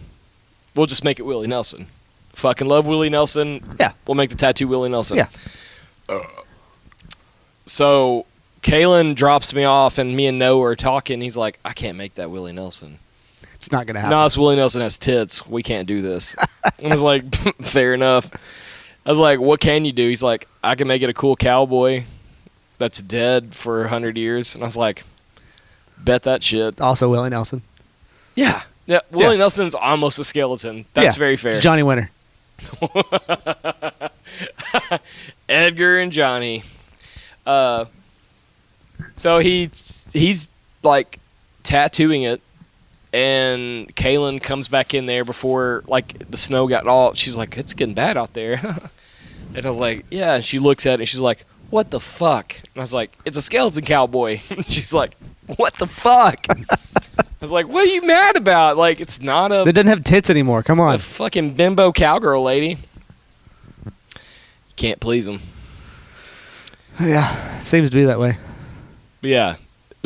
We'll just make it Willie Nelson. Fucking love Willie Nelson. Yeah. We'll make the tattoo Willie Nelson. Yeah. So Kalen drops me off, and me and Noah are talking. He's like, I can't make that Willie Nelson. It's not going to happen. No, it's Willie Nelson has tits. We can't do this. And I was like, fair enough. I was like, what can you do? He's like, I can make it a cool cowboy that's dead for 100 years. And I was like, bet that shit. Also, Willie Nelson. Yeah. Yeah, Willie Nelson's almost a skeleton. That's very fair. It's Johnny Winter. Edgar and Johnny. So he's like tattooing it, and Kaylin comes back in there before like the snow got all. She's like, it's getting bad out there, and I was like, yeah. And she looks at it, and she's like, what the fuck? And I was like, it's a skeleton cowboy. She's like, what the fuck? I was like, what are you mad about? Like, it's not a. They didn't have tits anymore. Come on. A fucking bimbo cowgirl lady. You can't please them. Yeah. Seems to be that way. Yeah.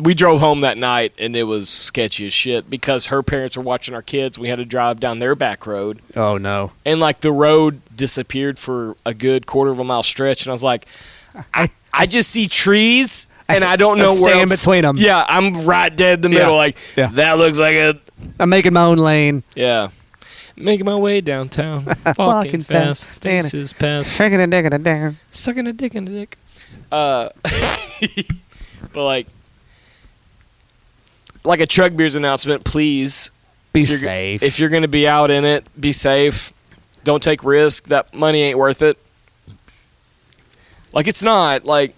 We drove home that night, and it was sketchy as shit because her parents were watching our kids. We had to drive down their back road. Oh, no. And, like, the road disappeared for a good quarter of a mile stretch. And I was like, I just see trees, and I don't know where stay in else. between them. Yeah, I'm right dead in the middle. Like, that looks like a. I'm making my own lane. Yeah. Making my way downtown. Walking fast. Faces past. Sucking a dick in a down. Sucking a dick in a dick. But like a Chug Beers announcement, please Be safe. If you're going to be out in it, be safe. Don't take risk. That money ain't worth it. Like, it's not. Like,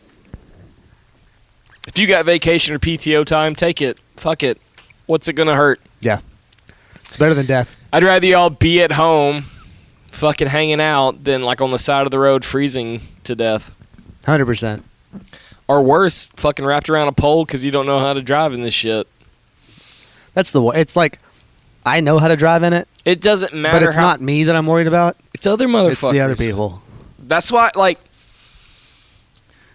if you got vacation or PTO time, take it. Fuck it. What's it going to hurt? Yeah. It's better than death. I'd rather y'all be at home fucking hanging out than, like, on the side of the road freezing to death. 100%. Or worse, fucking wrapped around a pole because you don't know how to drive in this shit. That's the one. It's like, I know how to drive in it, It doesn't matter. but it's not me that I'm worried about. It's other motherfuckers. It's the other people. That's why, like,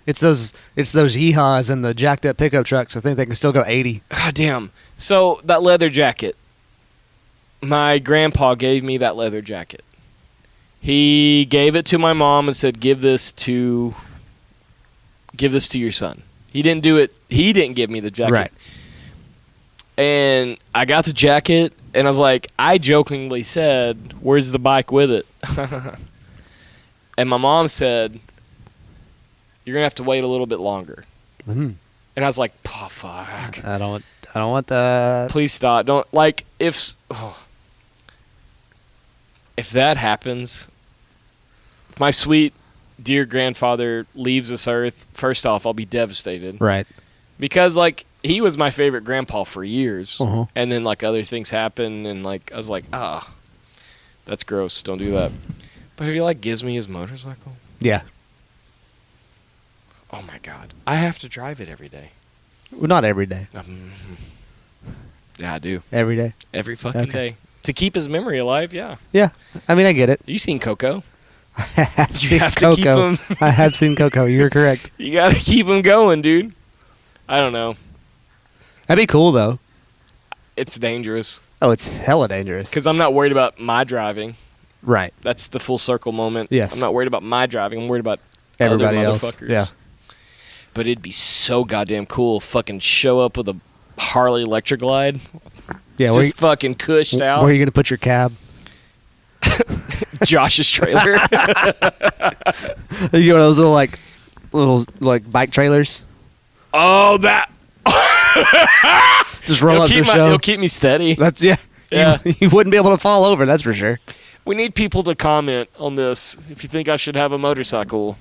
It's those yeehaws and the jacked up pickup trucks. I think they can still go 80. God damn. So that leather jacket. My grandpa gave me that leather jacket. He gave it to my mom and said, "Give this to your son." He didn't do it. He didn't give me the jacket. Right. And I got the jacket, and I was like, I jokingly said, "Where's the bike with it?" And my mom said, "You're gonna have to wait a little bit longer." Mm-hmm. And I was like, "Oh fuck! I don't want that. Please stop! Don't like if that happens. If my sweet dear grandfather leaves this earth, first off, I'll be devastated, Right. because like he was my favorite grandpa for years, Uh-huh. and then like other things happen, and like I was like, that's gross. Don't do that. But if he like gives me his motorcycle, Yeah. Oh my God, I have to drive it every day. Well, not every day. Yeah, I do. Every day. Every fucking Okay. day. To keep his memory alive, yeah. Yeah. I mean, I get it. You seen Coco? I have You seen have to keep Coco. him. I have seen Coco. You're correct. You gotta keep him going, dude. I don't know. That'd be cool, though. It's dangerous Oh, it's hella dangerous. because I'm not worried about my driving. Right. That's the full circle moment. Yes. I'm not worried about my driving. I'm worried about Everybody other else. motherfuckers. Yeah. But it'd be so goddamn cool. Fucking show up with a Harley Electric Glide, Yeah. just fucking cushed where out. are you going to put your cab? Josh's trailer. You know those little bike trailers? Oh, that. Just roll up to the show. It'll keep me steady. That's yeah. Yeah. You wouldn't be able to fall over. That's for sure. We need people to comment on this. If you think I should have a motorcycle,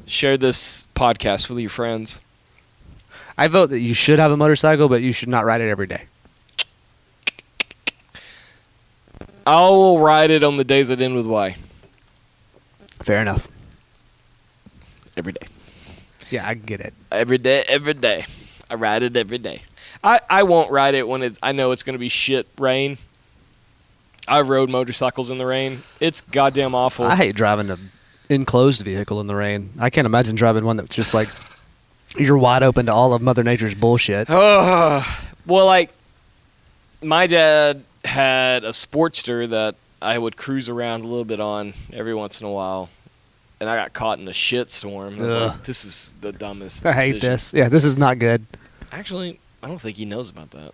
share this podcast with your friends. I vote that you should have a motorcycle, but you should not ride it every day. I will ride it on the days that end with Y. Fair enough. Every day. Yeah, I get it. Every day, every day. I ride it every day. I won't ride it when I know it's going to be shit rain. I rode motorcycles in the rain. It's goddamn awful. I hate driving an enclosed vehicle in the rain. I can't imagine driving one that's just like you're wide open to all of Mother Nature's bullshit. Well, like, my dad had a Sportster that I would cruise around a little bit on every once in a while, and I got caught in a shit storm. I was Ugh. like, this is the dumbest I hate decision. this. Yeah, this is not good. Actually, I don't think he knows about that.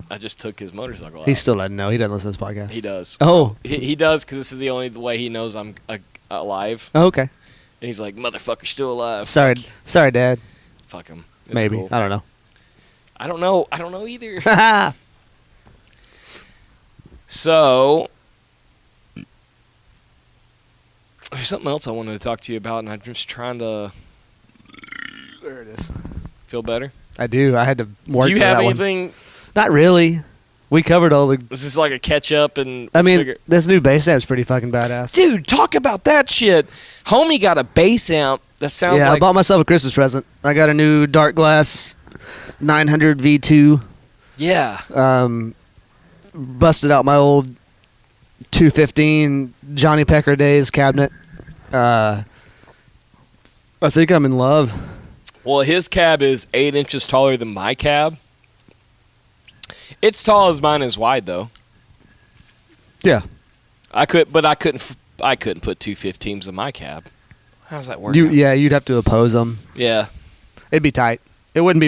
I just took his motorcycle out. He still doesn't know. He doesn't listen to this podcast. He does. Oh. He does because this is the only way he knows I'm alive. Oh, okay. And he's like, motherfucker's still alive. Sorry, Dad. Fuck him. It's Maybe cool. I don't know. I don't know. I don't know either. So, there's something else I wanted to talk to you about, and I'm just trying to There it is. feel better. I do. I had to work. Do you for have that one. anything? Not really. We covered all the. Is this like a catch up? And I mean, figure- this new bass amp's pretty fucking badass. dude, talk about that shit. Homie got a bass amp that sounds Yeah, I like bought myself a Christmas present. I got a new Dark Glass 900 V2. yeah. Busted out my old 215 Johnny Pecker days cabinet. I think I'm in love. Well, his cab is 8 inches taller than my cab. It's tall as mine is wide though. Yeah. I couldn't put 215s in my cab. How's that work? out? You'd have to oppose them. Yeah. It'd be tight. There wouldn't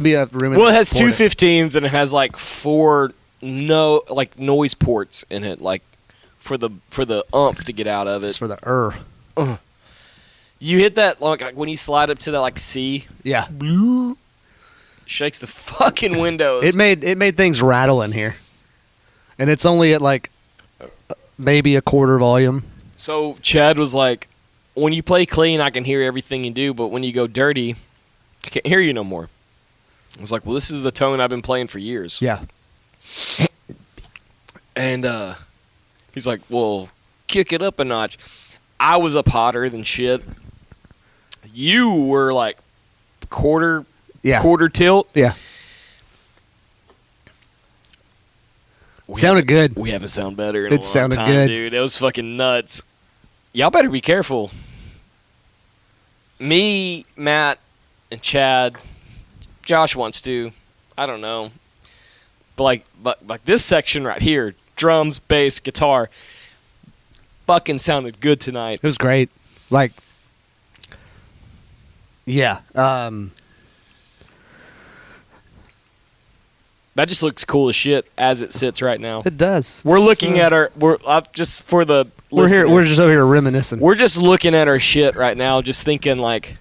be a room. Well, it has two support 15s and it has like 4 noise ports in it, like for the umph to get out of It's it. for the You hit that like when you slide up to that like C, Yeah. shakes the fucking windows. It made things rattle in here, and it's only at like maybe a quarter volume. So Chad was like, when you play clean, I can hear everything you do, but when you go dirty, I can't hear you no more. I was like, well, this is the tone I've been playing for years. Yeah. And he's like, well, kick it up a notch. I was up hotter than shit. You were like quarter tilt. Yeah. We Sounded good. We haven't sound better in It a long sounded time, good. dude. It was fucking nuts. Y'all better be careful. Me, Matt, and Chad, Josh wants to. I don't know. But like this section right here, drums, bass, guitar, fucking sounded good tonight. It was great. Like, yeah. That just looks cool as shit as it sits right now. It does. We're looking at our just for the We're here. listener. We're just over here reminiscing. We're just looking at our shit right now, just thinking like,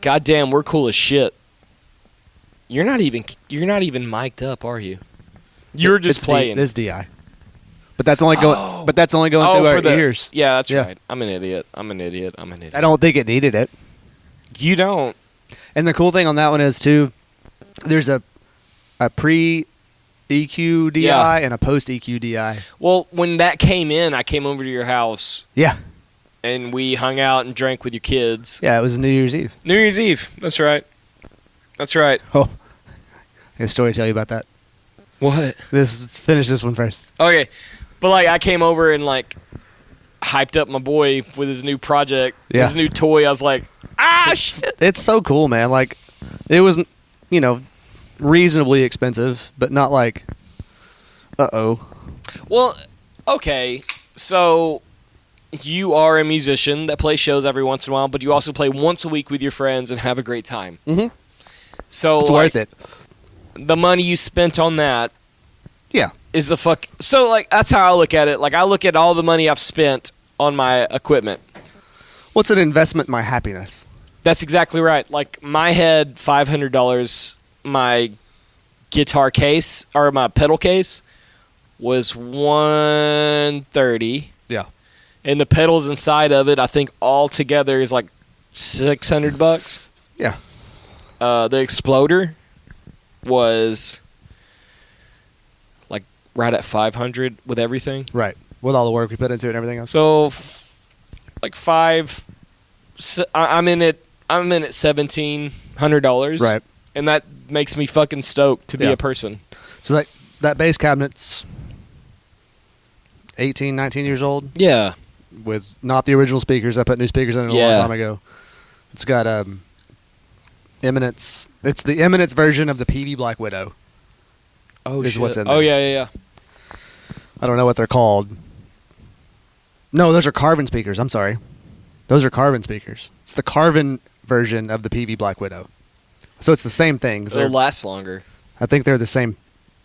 God damn, we're cool as shit. You're not even mic'd up, are you? You're just It's playing. This DI. But that's only going. Oh. But that's only going through for our the ears. Yeah, that's Yeah. right. I'm an idiot. I don't think it needed it. You don't. And the cool thing on that one is too, there's a pre EQ DI Yeah. and a post EQ DI. Well, when that came in, I came over to your house Yeah. and we hung out and drank with your kids. Yeah, it was New Year's Eve. New Year's Eve. That's right. That's right. Oh, I have a story to tell you about that. What? Finish this one first. Okay, but like I came over and like hyped up my boy with his new project, his new toy. I was like, shit. It's so cool, man. Like, it was, reasonably expensive, but not like, uh-oh. Well, okay, so you are a musician that plays shows every once in a while, but you also play once a week with your friends and have a great time. Mm-hmm. So It's worth it. The money you spent on that Yeah. is the fuck. So, like, that's how I look at it. Like, I look at all the money I've spent on my equipment. What's an investment in my happiness? That's exactly right. Like, my head, $500, my guitar case, or my pedal case, was $130. Yeah. And the pedals inside of it, I think all together is like $600. Yeah. The exploder was like right at 500 with everything. Right. With all the work we put into it and everything else. So like I'm in it $1,700. Right. And that makes me fucking stoked to be a person. So that bass cabinet's 18, 19 years old. Yeah. With not the original speakers. I put new speakers in it a long time ago. It's got Eminence. It's the Eminence version of the PV Black Widow. Oh, is shit. what's in there. Oh, yeah. I don't know what they're called. No, those are Carvin speakers. I'm sorry. Those are Carvin speakers. It's the Carvin version of the PV Black Widow. So it's the same things. It'll last longer. I think they're the same.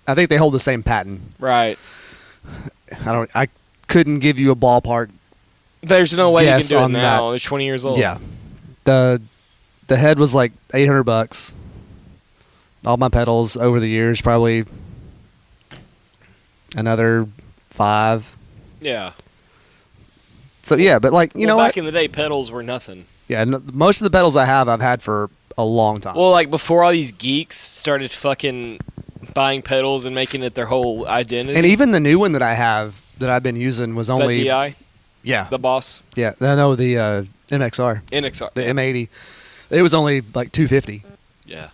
I think they hold the same patent. Right. I couldn't give you a ballpark. There's no way you can Guess do it on now. that. It's 20 years old. Yeah. The head was like $800. All my pedals over the years probably another $5. Yeah. So yeah, but like you know back what? in the day, pedals were nothing. Yeah, most of the pedals I've had for a long time. Well, like before all these geeks started fucking buying pedals and making it their whole identity. And even the new one that I have that I've been using was the only DI, yeah, the Boss, yeah. No, the MXR, NXR, the M80. It was only like $250. Yeah.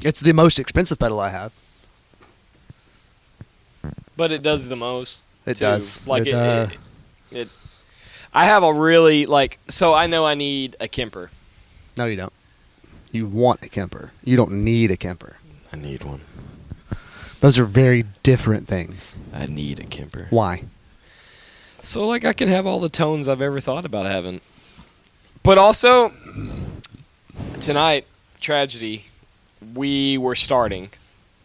It's the most expensive pedal I have. But it does the most. It too. does. Like it. I have a really like. So I know I need a Kemper. No, you don't. You want a Kemper. You don't need a Kemper. I need one. Those are very different things. I need a Kemper. Why? So like I can have all the tones I've ever thought about having. But also tonight, tragedy, we were starting.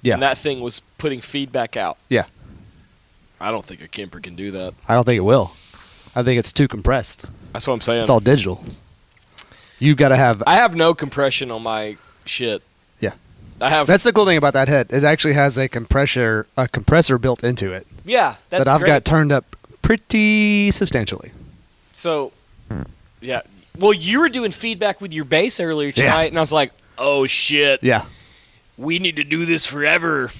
Yeah. And that thing was putting feedback out. Yeah. I don't think a Kemper can do that. I don't think it will. I think it's too compressed. That's what I'm saying. It's all digital. You got to have. I have no compression on my shit. Yeah. I have. That's the cool thing about that head. It actually has a compressor built into it yeah. That's that I've great. got turned up pretty substantially. So, yeah. Well, you were doing feedback with your bass earlier tonight, and I was like, "Oh shit, Yeah. we need to do this forever."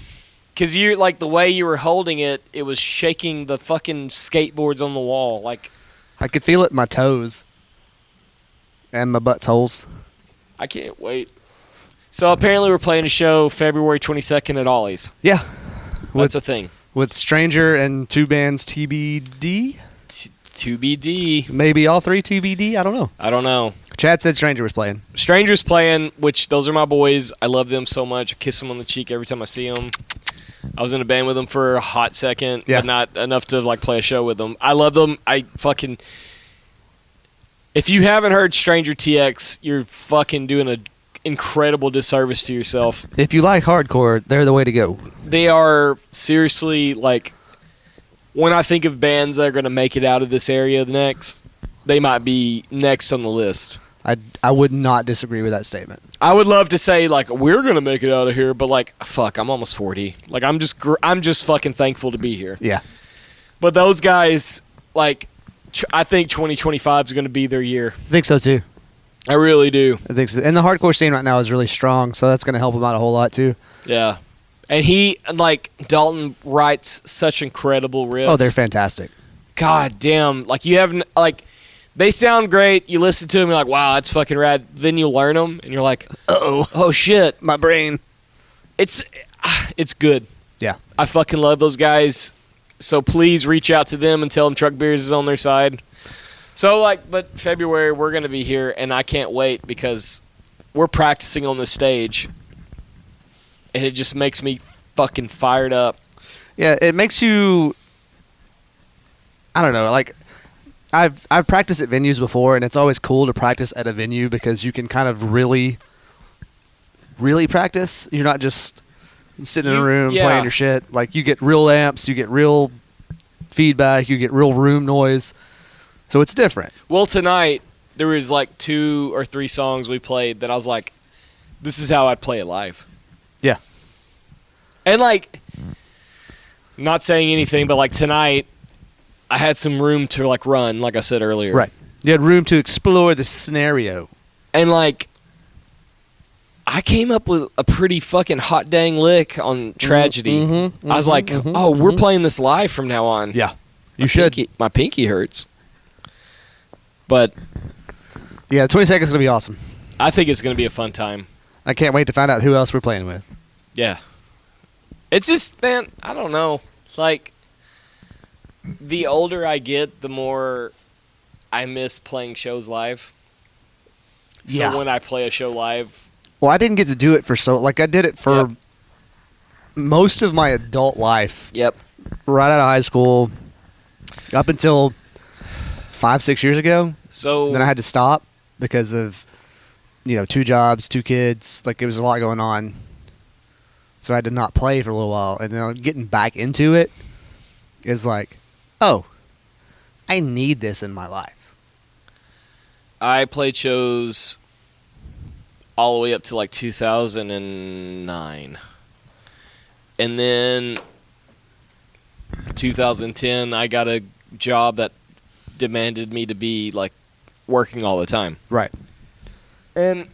Because you like the way you were holding it, it was shaking the fucking skateboards on the wall. Like, I could feel it in my toes and my butt's holes. I can't wait. So apparently, we're playing a show February 22nd at Ollie's. Yeah. That's a thing. With Stranger and two bands TBD. 2BD. Maybe all three TBD. I don't know. I don't know. Chad said Stranger was playing. Strangers playing, which those are my boys. I love them so much. I kiss them on the cheek every time I see them. I was in a band with them for a hot second, Yeah. but not enough to like play a show with them. I love them. If you haven't heard Stranger TX, you're fucking doing an incredible disservice to yourself. If you like hardcore, they're the way to go. They are seriously like, when I think of bands that are going to make it out of this area next, they might be next on the list. I would not disagree with that statement. I would love to say like we're gonna make it out of here, but like fuck, I'm almost 40. Like I'm just fucking thankful to be here. Yeah. But those guys, like, I think 2025 is gonna be their year. I think so too. I really do. I think so. And the hardcore scene right now is really strong, so that's going to help him out a whole lot too. Yeah, and he like Dalton writes such incredible riffs. Oh, they're fantastic. God damn! Like you have like They sound great. You listen to them, you're like, wow, that's fucking rad. Then you learn them, and you're like, oh shit, My brain. it's good. Yeah. I fucking love those guys. So please reach out to them and tell them Truck Beers is on their side. So but February we're gonna be here, and I can't wait because we're practicing on the stage, and it just makes me fucking fired up. Yeah, it makes you. I don't know. Like, I've practiced at venues before, and it's always cool to practice at a venue because you can kind of really practice. You're not just sitting in a room playing your shit. Like, you get real amps, you get real feedback, you get real room noise. So it's different. Well, tonight there was 2 or 3 songs we played that I was like, this is how I'd play it live. Yeah. And not saying anything, but tonight I had some room to run, like I said earlier. Right. You had room to explore the scenario. And I came up with a pretty fucking hot dang lick on Tragedy. I was like, we're playing this live from now on. Yeah. You should. My pinky hurts. But yeah, 20 seconds is going to be awesome. I think it's going to be a fun time. I can't wait to find out who else we're playing with. Yeah. It's just, man, I don't know. It's the older I get, the more I miss playing shows live. Yeah. So when I play a show live... Well, I didn't get to do it for I did it for most of my adult life. Yep. Right out of high school, up until 5-6 years ago. So then I had to stop because of 2 jobs, 2 kids. There was a lot going on, so I had to not play for a little while. And then getting back into it is I need this in my life. I played shows all the way up to 2009, and then 2010 I got a job that demanded me to be working all the time. Right. And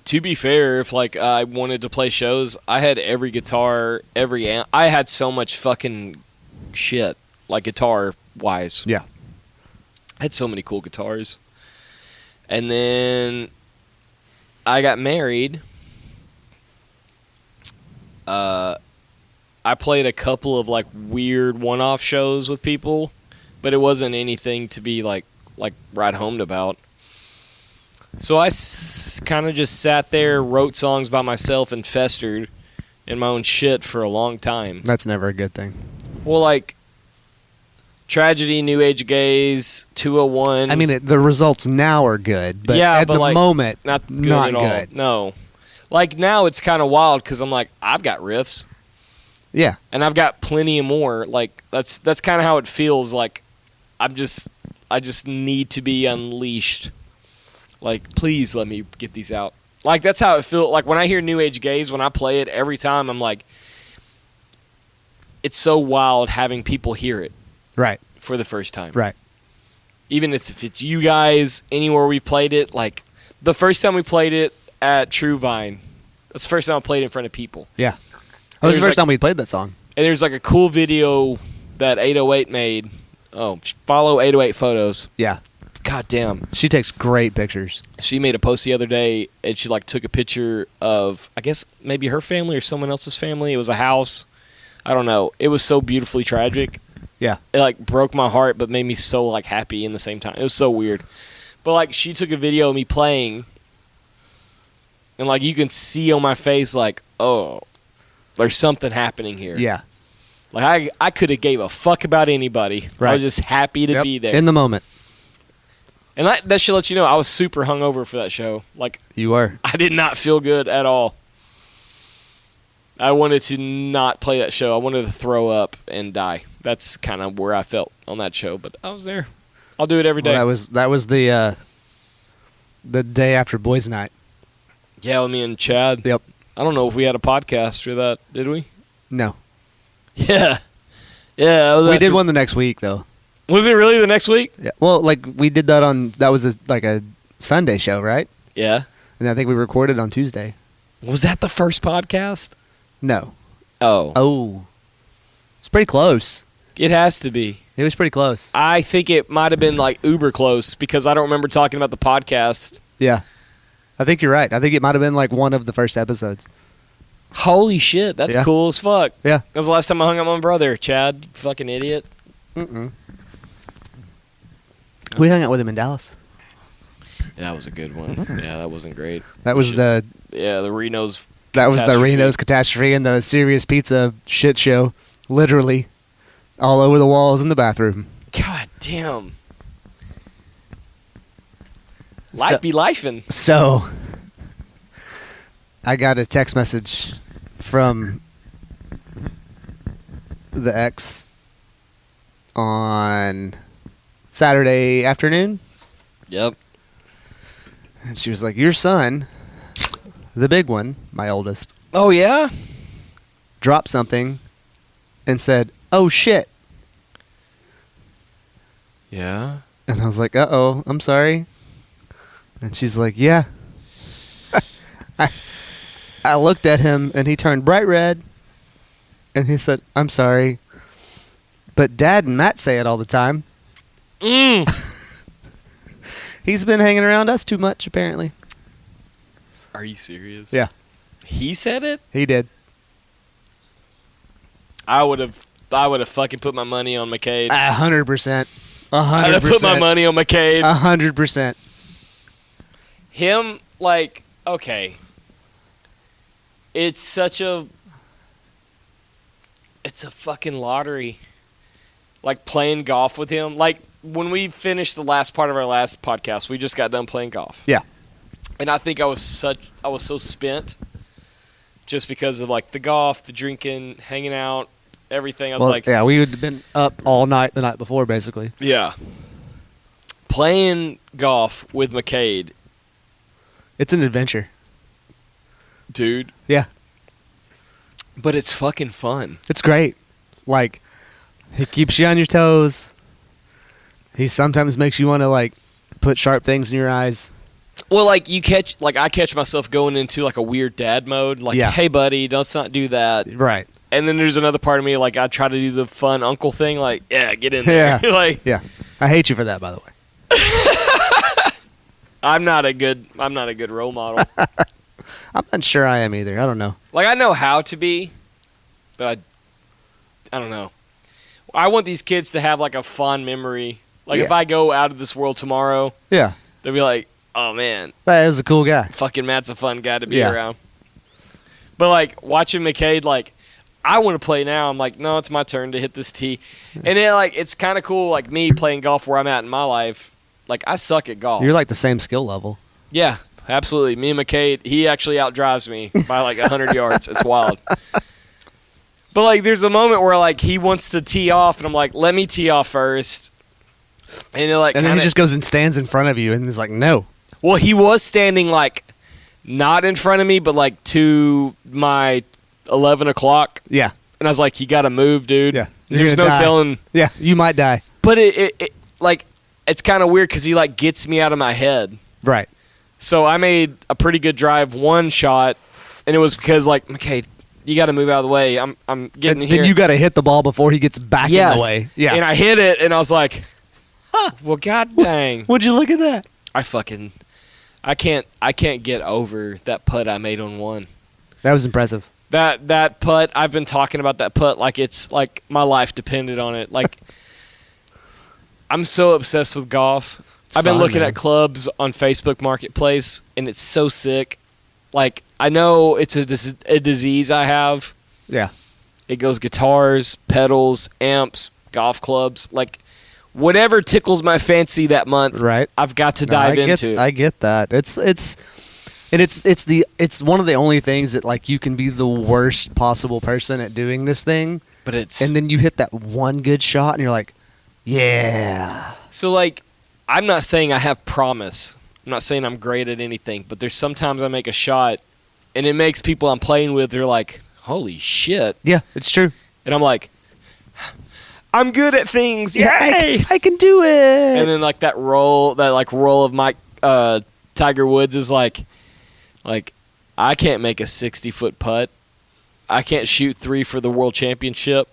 to be fair, if I wanted to play shows, I had every guitar, every amp. I had so much fucking shit, guitar wise. Yeah. I had so many cool guitars. And then I got married. I played a couple of weird one-off shows with people, but it wasn't anything to be write home about. So I kind of just sat there, wrote songs by myself, and festered in my own shit for a long time. That's never a good thing. Well, Tragedy, New Age Gaze, 201. I mean, the results now are good, but at the moment, not good not at all. good. No. Now it's kind of wild because I'm I've got riffs. Yeah. And I've got plenty of more. That's kind of how it feels. I just need to be unleashed. Please let me get these out. That's how it feels. When I hear New Age Gaze, when I play it, every time I'm it's so wild having people hear it. Right. For the first time. Right. Even if it's you guys, anywhere we played it, the first time we played it at True Vine, that's the first time I played it in front of people. Yeah. That was the first time we played that song. And there's a cool video that 808 made. Oh, follow 808 Photos. Yeah. God damn. She takes great pictures. She made a post the other day, and she took a picture of, I guess, maybe her family or someone else's family. It was a house. I don't know. It was so beautifully tragic. Yeah. It broke my heart, but made me so happy in the same time. It was so weird. But she took a video of me playing, and you can see on my face oh, there's something happening here. Yeah. I could have gave a fuck about anybody. Right. I was just happy to be there in the moment. And that should let you know I was super hungover for that show. You were. I did not feel good at all. I wanted to not play that show. I wanted to throw up and die. That's kind of where I felt on that show, but I was there. I'll do it every day. Well, that was the day after Boys Night. Yeah, with me and Chad. Yep. I don't know if we had a podcast for that, did we? No. Yeah. Yeah. We did one the next week, though. Was it really the next week? Yeah. Well, we did that that was a Sunday show, right? Yeah. And I think we recorded on Tuesday. Was that the first podcast? No. Oh. Oh. It's pretty close. It has to be. It was pretty close. I think it might have been like uber close because I don't remember talking about the podcast. Yeah. I think you're right. I think it might have been like one of the first episodes. Holy shit, that's Yeah. cool as fuck. Yeah. That was the last time I hung out with my brother, Chad. You fucking idiot. Mm-mm. We hung out with him in Dallas. Yeah, that was a good one. Yeah, that wasn't great. That was the Reno's. That was the catastrophe. Reno's catastrophe and the Serious Pizza shit show. Literally. All over the walls in the bathroom. God damn. Life be lifing. So, I got a text message from the ex on Saturday afternoon. Yep. And she was like, your son, the big one, my oldest, Oh yeah. dropped something and said, oh shit. Yeah. And I was like, uh-oh, I'm sorry. And she's like, yeah. I looked at him and he turned bright red. And he said, I'm sorry. But Dad and Matt say it all the time. He's been hanging around us too much, apparently. Are you serious? Yeah. He said it? He did. I would have fucking put my money on McCade. 100%. I'd have put my money on McCade. 100%. Him, like, okay. It's a fucking lottery. Like, playing golf with him. Like, when we finished the last part of our last podcast, we just got done playing golf. Yeah. And I think I was so spent just because of, like, the golf, the drinking, hanging out, everything. I was like... yeah, we had been up all night the night before, basically. Yeah. Playing golf with McCade. It's an adventure. Dude. Yeah. But it's fucking fun. It's great. Like, he keeps you on your toes. He sometimes makes you want to, like, put sharp things in your eyes. Well, like, I catch myself going into, like, a weird dad mode. Like, Yeah. hey, buddy, let's not do that. Right. And then there's another part of me, like, I try to do the fun uncle thing. Like, yeah, get in there. Yeah. Like, Yeah. I hate you for that, by the way. I'm not a good role model. I'm not sure I am either. I don't know. Like, I know how to be, but I don't know. I want these kids to have, like, a fond memory. Like, if Yeah. I go out of this world tomorrow, Yeah. they'll be like, oh, man, That is a cool guy. fucking Matt's a fun guy to be Yeah. around. But, like, watching McCade, like, I want to play now. I'm like, no, it's my turn to hit this tee. And then, like, it's kind of cool, like, me playing golf where I'm at in my life. Like, I suck at golf. You're like the same skill level. Yeah, absolutely. Me and McCade, he actually outdrives me by, like, 100 yards. It's wild. But, like, there's a moment where, like, he wants to tee off, and I'm like, let me tee off first. And it, like, And then kinda, he just goes and stands in front of you and he's like, no. well, he was standing, like, not in front of me, but, like, to my 11 o'clock. Yeah. And I was like, you got to move, dude. Yeah. There's You're gonna no die. telling. Yeah. You might die. But it like, it's kind of weird because he, like, gets me out of my head. Right. So I made a pretty good drive one shot, and it was because, like, okay, you got to move out of the way. I'm getting And here. then you got to hit the ball before he gets back in the way. Yeah. And I hit it, and I was like, well, god dang. Would you look at that? I can't get over that putt I made on one. That was impressive. That putt, I've been talking about that putt like it's like my life depended on it. Like, I'm so obsessed with golf. I've been fun, looking man. at clubs on Facebook Marketplace, and it's so sick. Like, I know it's a disease I have. Yeah. It goes guitars, pedals, amps, golf clubs, like whatever tickles my fancy that month. Right. I've got to No, dive I get, into. I get that. It's one of the only things that, like, you can be the worst possible person at doing this thing, But it's and then you hit that one good shot and you're like, yeah. so, like, I'm not saying I have promise. I'm not saying I'm great at anything, but there's sometimes I make a shot and it makes people I'm playing with, they're like, holy shit. Yeah, it's true. And I'm like, I'm good at things. Yeah, Yay! I can do it. And then, like, that roll of Mike Tiger Woods is like I can't make a 60-foot putt. I can't shoot 3 for the world championship.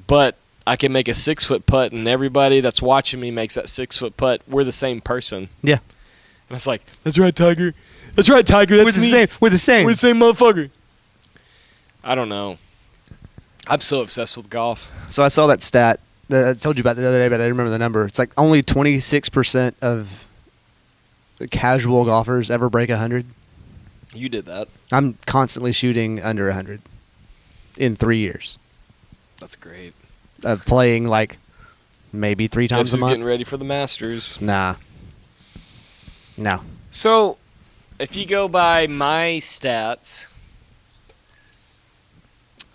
But I can make a 6-foot putt, and everybody that's watching me makes that 6-foot putt. We're the same person. Yeah. And it's like, that's right, Tiger. That's right, Tiger. That's We're the me. same. We're the same. We're the same motherfucker. I don't know. I'm so obsessed with golf. So I saw that stat that I told you about the other day, but I didn't remember the number. It's like only 26% of the casual golfers ever break 100. You did that. I'm constantly shooting under 100 in 3 years That's great. of playing like maybe 3 times Jess a is month. getting ready for the Masters. Nah. No. So, if you go by my stats,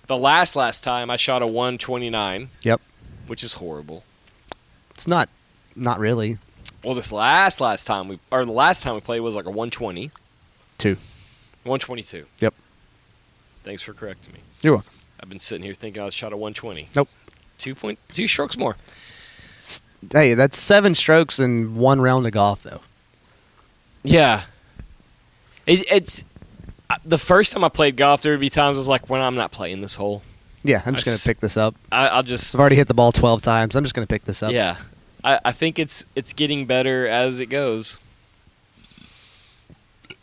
the last time I shot a 129. Yep. Which is horrible. It's not really. Well, this last time the last time we played was like a 120. 2. 122. Yep. Thanks for correcting me. You're welcome. I've been sitting here thinking I shot a 120. Nope. 2 strokes more. Hey, that's 7 strokes in 1 round of golf, though. Yeah. It's the first time I played golf, there would be times I was like, when I'm not playing this hole. Yeah, I'm just going to pick this up. I'll just... I've already hit the ball 12 times. I'm just going to pick this up. Yeah. I think it's getting better as it goes.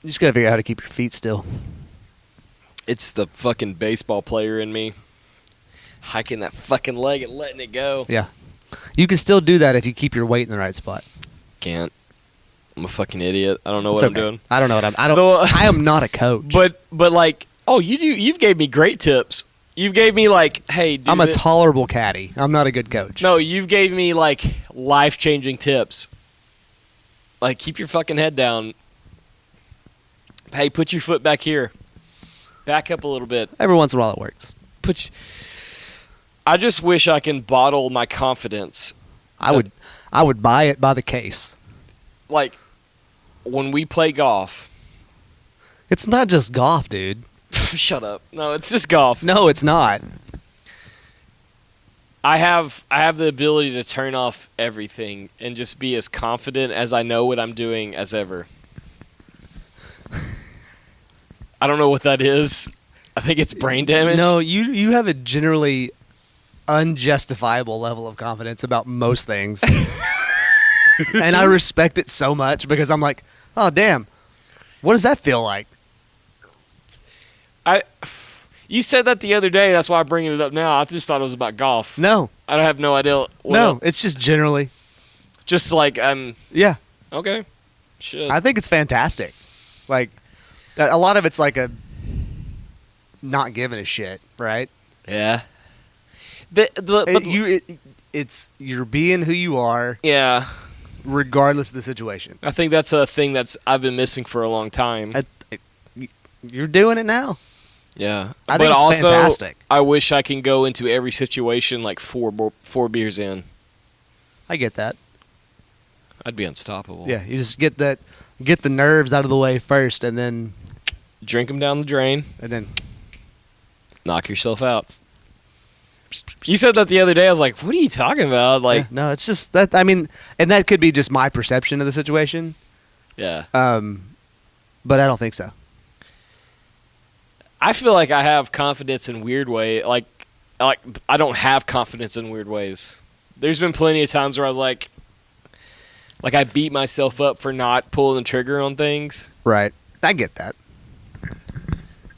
You just got to figure out how to keep your feet still. It's the fucking baseball player in me. Hiking that fucking leg and letting it go. Yeah. You can still do that if you keep your weight in the right spot. Can't. I'm a fucking idiot. I don't know It's what okay. I'm doing. I don't know what I'm. Though- I am not a coach. But like, oh, you've gave me great tips. You've gave me like, hey, do I'm a thi- tolerable caddy. I'm not a good coach. No, you've gave me like life-changing tips. Like, keep your fucking head down. Hey, put your foot back here. Back up a little bit. Every once in a while it works. I just wish I can bottle my confidence. I would buy it by the case. Like, when we play golf. It's not just golf, dude. Shut up. No, it's just golf. No, it's not. I have the ability to turn off everything and just be as confident as I know what I'm doing as ever. I don't know what that is. I think it's brain damage. No, you have a generally unjustifiable level of confidence about most things. And I respect it so much because I'm like, oh, damn. What does that feel like? You said that the other day. That's why I'm bringing it up now. I just thought it was about golf. No. I don't have no idea. No, it's just generally. Just like, Yeah. okay. Shit. I think it's fantastic. Like, a lot of it's like a not giving a shit, right? Yeah. It's you're being who you are, Yeah. regardless of the situation. I think that's a thing I've been missing for a long time. You're doing it now. Yeah. I think but it's also, fantastic. I wish I can go into every situation like four beers in. I get that. I'd be unstoppable. Yeah, you just get the nerves out of the way first, and then Drink them down the drain. Knock yourself out. You said that the other day. I was like, what are you talking about? Like, yeah, no, it's just that. I mean, and that could be just my perception of the situation. yeah. But I don't think so. I feel like I have confidence in weird way. Like I don't have confidence in weird ways. There's been plenty of times where I was like I beat myself up for not pulling the trigger on things. Right. I get that.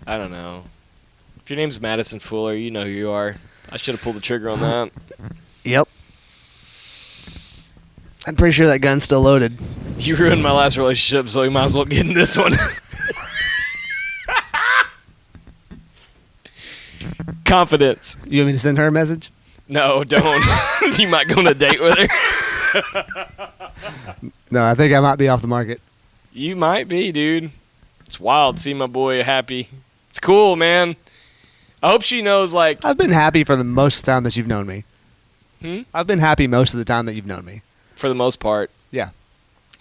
I don't know. If your name's Madison Fuller, you know who you are. I should have pulled the trigger on that. Yep. I'm pretty sure that gun's still loaded. You ruined my last relationship, so you might as well get in this one. Confidence. You want me to send her a message? No, don't. You might go on a date with her. No, I think I might be off the market. You might be, dude. It's wild to see my boy happy. It's cool, man. I hope she knows, like... I've been happy for the most time that you've known me. I've been happy most of the time that you've known me. For the most part. Yeah.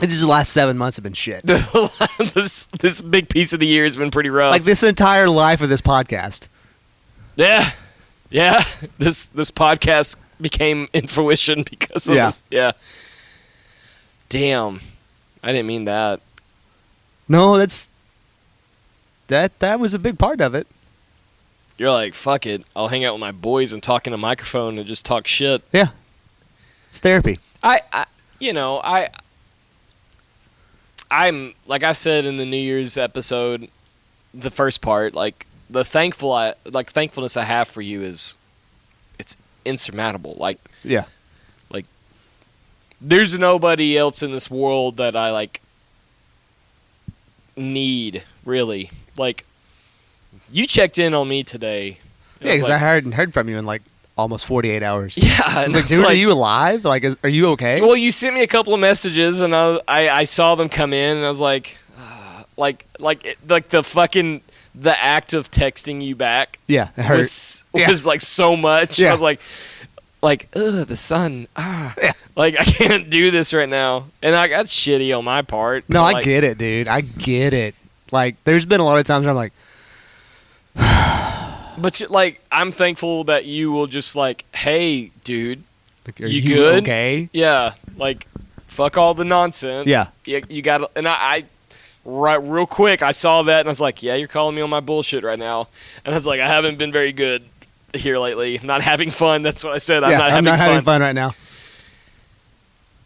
It's just the last 7 months have been shit. This big piece of the year has been pretty rough. Like this entire life of this podcast. Yeah. Yeah. This podcast became in fruition because of this. Yeah. Damn. I didn't mean that. No, that was a big part of it. you're like, fuck it, I'll hang out with my boys and talk in a microphone and just talk shit. Yeah. It's therapy. I'm like I said in the New Year's episode, the first part, like the thankfulness I have for you is it's insurmountable. Like Yeah. there's nobody else in this world that I like need, really. Like you checked in on me today. Yeah, because I hadn't heard from you in like almost 48 hours. Yeah, I was like, dude, are you alive? Like, are you okay? Well, you sent me a couple of messages, and I saw them come in, and I was like, like the fucking the act of texting you back. Yeah, it hurt. Was like so much. Yeah. I was like, ugh, the sun. Yeah. Like I can't do this right now, and I got shitty on my part. No, I like, get it, dude. I get it. Like, there's been a lot of times where I'm like, but like, I'm thankful that you will just like, hey, dude, are you good? Okay. Yeah, like, fuck all the nonsense. Yeah. You got to, and I right real quick, I saw that and I was like, yeah, you're calling me on my bullshit right now. And I was like, I haven't been very good here lately. I'm not having fun. That's what I said. I'm not having fun right now.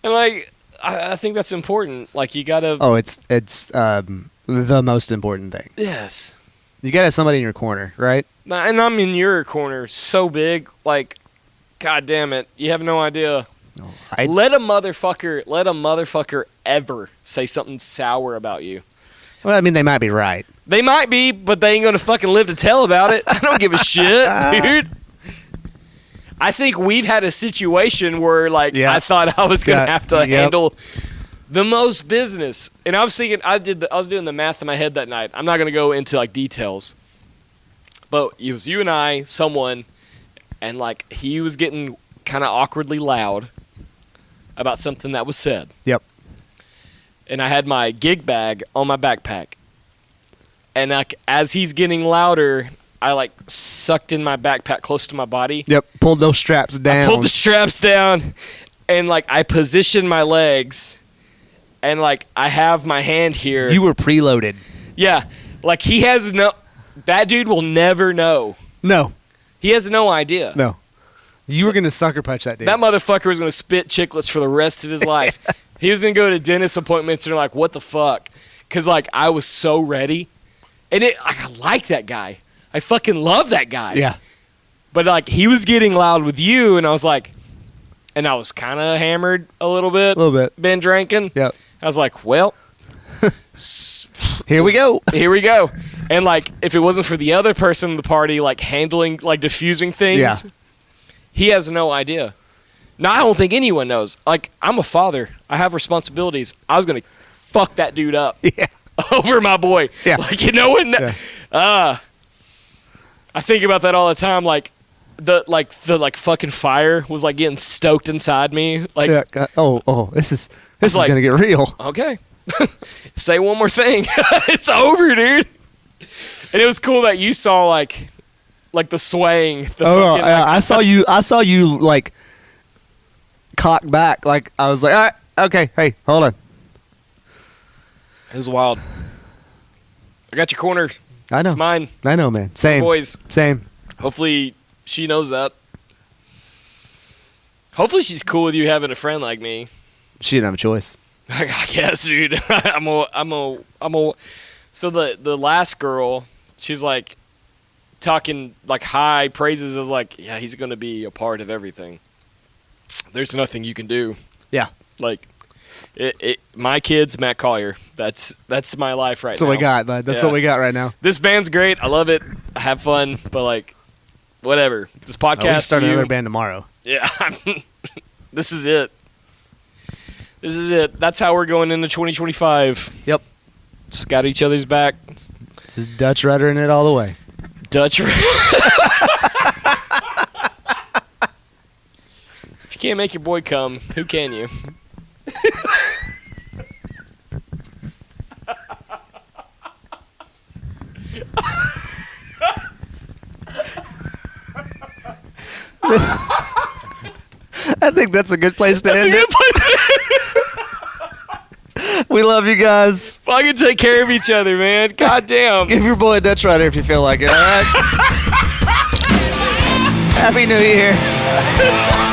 And like, I think that's important. Like, you got to. Oh, it's the most important thing. Yes. You got to have somebody in your corner, right? And I'm in your corner so big. Like, God damn it. You have no idea. No, Let a motherfucker ever say something sour about you. Well, I mean, they might be right. They might be, but they ain't gonna fucking live to tell about it. I don't give a shit, dude. I think we've had a situation where, like, I thought I was gonna have to handle the most business, and I was thinking, I was doing the math in my head that night. I'm not gonna go into like details, but it was you and I, someone, and like he was getting kind of awkwardly loud about something that was said. Yep. And I had my gig bag on my backpack. And like, as he's getting louder, I like sucked in my backpack close to my body. Yep. Pulled those straps down. I pulled the straps down, and like I positioned my legs, and like I have my hand here. You were preloaded. Yeah. Like he has no. That dude will never know. No. He has no idea. No. You were gonna sucker punch that dude. That motherfucker was gonna spit chiclets for the rest of his life. He was gonna go to dentist appointments and they're like, what the fuck? Because like I was so ready, and I like that guy. I fucking love that guy. Yeah. But like he was getting loud with you, and I was like, and I was kind of hammered a little bit. A little bit. Been drinking. Yep. I was like, well, here we go. Here we go. And like, if it wasn't for the other person in the party, like handling, like diffusing things, he has no idea. Now, I don't think anyone knows. Like, I'm a father. I have responsibilities. I was going to fuck that dude up over my boy. Yeah. Like, you know what? I think about that all the time. Like, the fucking fire was like getting stoked inside me. Like, this is like, going to get real. Okay. Say one more thing. It's over, dude. And it was cool that you saw like the swaying. I saw you like cock back. Like I was like, all right, okay, hey, hold on. It was wild. I got your corner. I know. It's mine. I know, man. Same. Boys. Same. Hopefully she knows that. Hopefully she's cool with you having a friend like me. She didn't have a choice. I guess, dude. So the last girl, she's like talking like high praises as like, yeah, he's gonna be a part of everything. There's nothing you can do. Yeah. Like my kid's Matt Collier. That's my life right now. That's what we got, bud. That's what we got right now. This band's great. I love it. I have fun, but like whatever. This podcast. We can start another band tomorrow. Yeah. This is it. This is it. That's how we're going into 2025. Yep. Just got each other's back. This is Dutch ruddering it all the way. Dutch. If you can't make your boy come, who can you? I think that's a good place to That's end a good it. place. We love you guys. Fucking take care of each other, man. God damn. Give your boy a Dutch rudder if you feel like it, all right? Happy New Year.